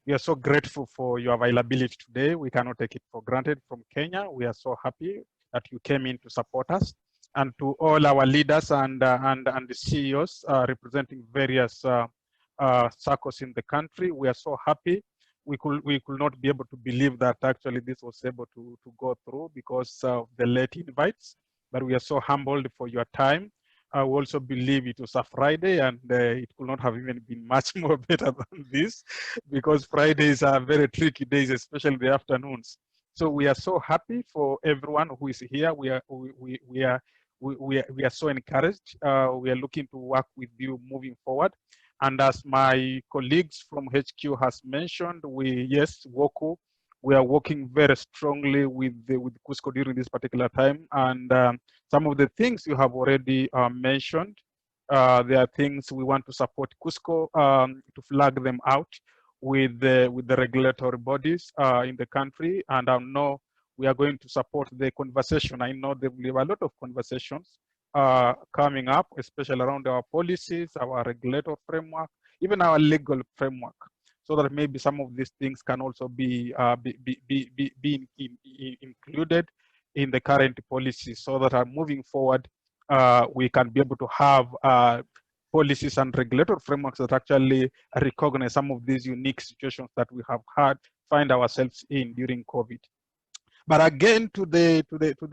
[SPEAKER 1] We are so grateful for your availability today. We cannot take it for granted from Kenya. We are so happy that you came in to support us. And to all our leaders and the CEOs representing various SACCOs in the country, we are so happy. We could not be able to believe that actually this was able to go through because of the late invites, but we are so humbled for your time. I also believe it was a Friday, and it could not have even been much more better than this, because Fridays are very tricky days, especially the afternoons. So we are so happy for everyone who is here. We are so encouraged. We are looking to work with you moving forward. And as my colleagues from HQ has mentioned, WOKU, we are working very strongly with Cusco during this particular time. And some of the things you have already mentioned, there are things we want to support Cusco to flag them out with the regulatory bodies in the country. And I know we are going to support the conversation. I know there will be a lot of conversations coming up, especially around our policies, our regulatory framework, even our legal framework, so that maybe some of these things can also be included in the current policies, so that moving forward, we can be able to have policies and regulatory frameworks that actually recognize some of these unique situations that we have find ourselves in during COVID. But again, to the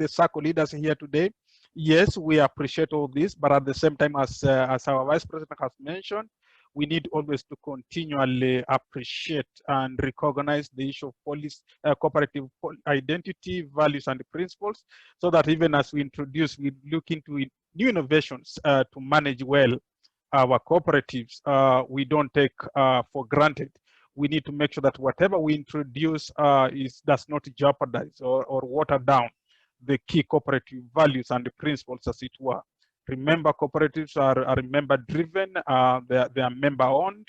[SPEAKER 1] SACCO leaders here today, yes, we appreciate all this, but at the same time, as our Vice President has mentioned, we need always to continually appreciate and recognize the issue of police, cooperative identity, values, and principles, so that even as we look into new innovations to manage well our cooperatives, we don't take for granted. We need to make sure that whatever we introduce does not jeopardize or water down the key cooperative values and the principles, as it were. Remember, cooperatives are member-driven, they are member-owned,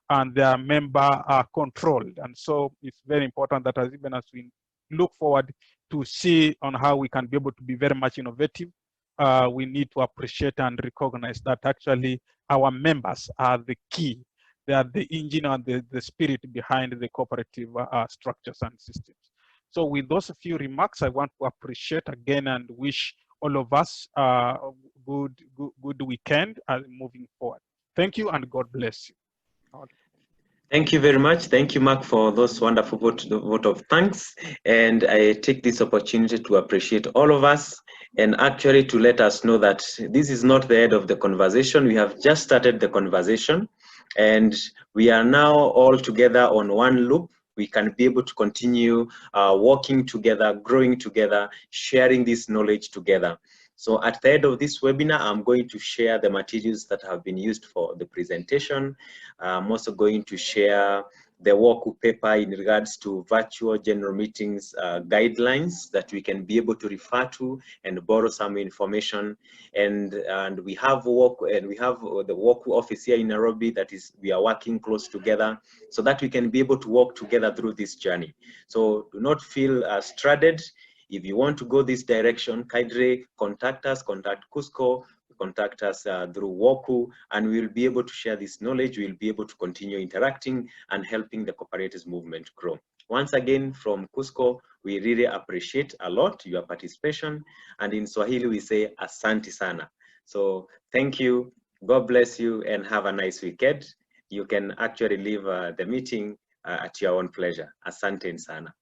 [SPEAKER 1] and they are member-controlled. And so it's very important that even as we look forward to see on how we can be able to be very much innovative, we need to appreciate and recognize that actually our members are the key. They are the engine and the spirit behind the cooperative structures and systems. So with those few remarks, I want to appreciate again and wish all of us a good weekend moving forward. Thank you and God bless you.
[SPEAKER 3] Thank you very much. Thank you, Mark, for those wonderful vote of thanks. And I take this opportunity to appreciate all of us and actually to let us know that this is not the end of the conversation. We have just started the conversation and we are now all together on one loop. We can be able to continue working together, growing together, sharing this knowledge together. So at the end of this webinar, I'm going to share the materials that have been used for the presentation. I'm also going to share the WOKU paper in regards to virtual general meetings guidelines that we can be able to refer to and borrow some information. And we have the WOKU office here in Nairobi that we are working close together so that we can be able to work together through this journey. So do not feel stranded. If you want to go this direction, kindly contact us, contact Cusco, contact us through WOKU, and we'll be able to share this knowledge. We'll be able to continue interacting and helping the cooperatives movement grow. Once again, from Cusco, we really appreciate a lot your participation. And in Swahili, we say asante sana. So thank you, God bless you, and have a nice weekend. You can actually leave the meeting at your own pleasure. Asante sana.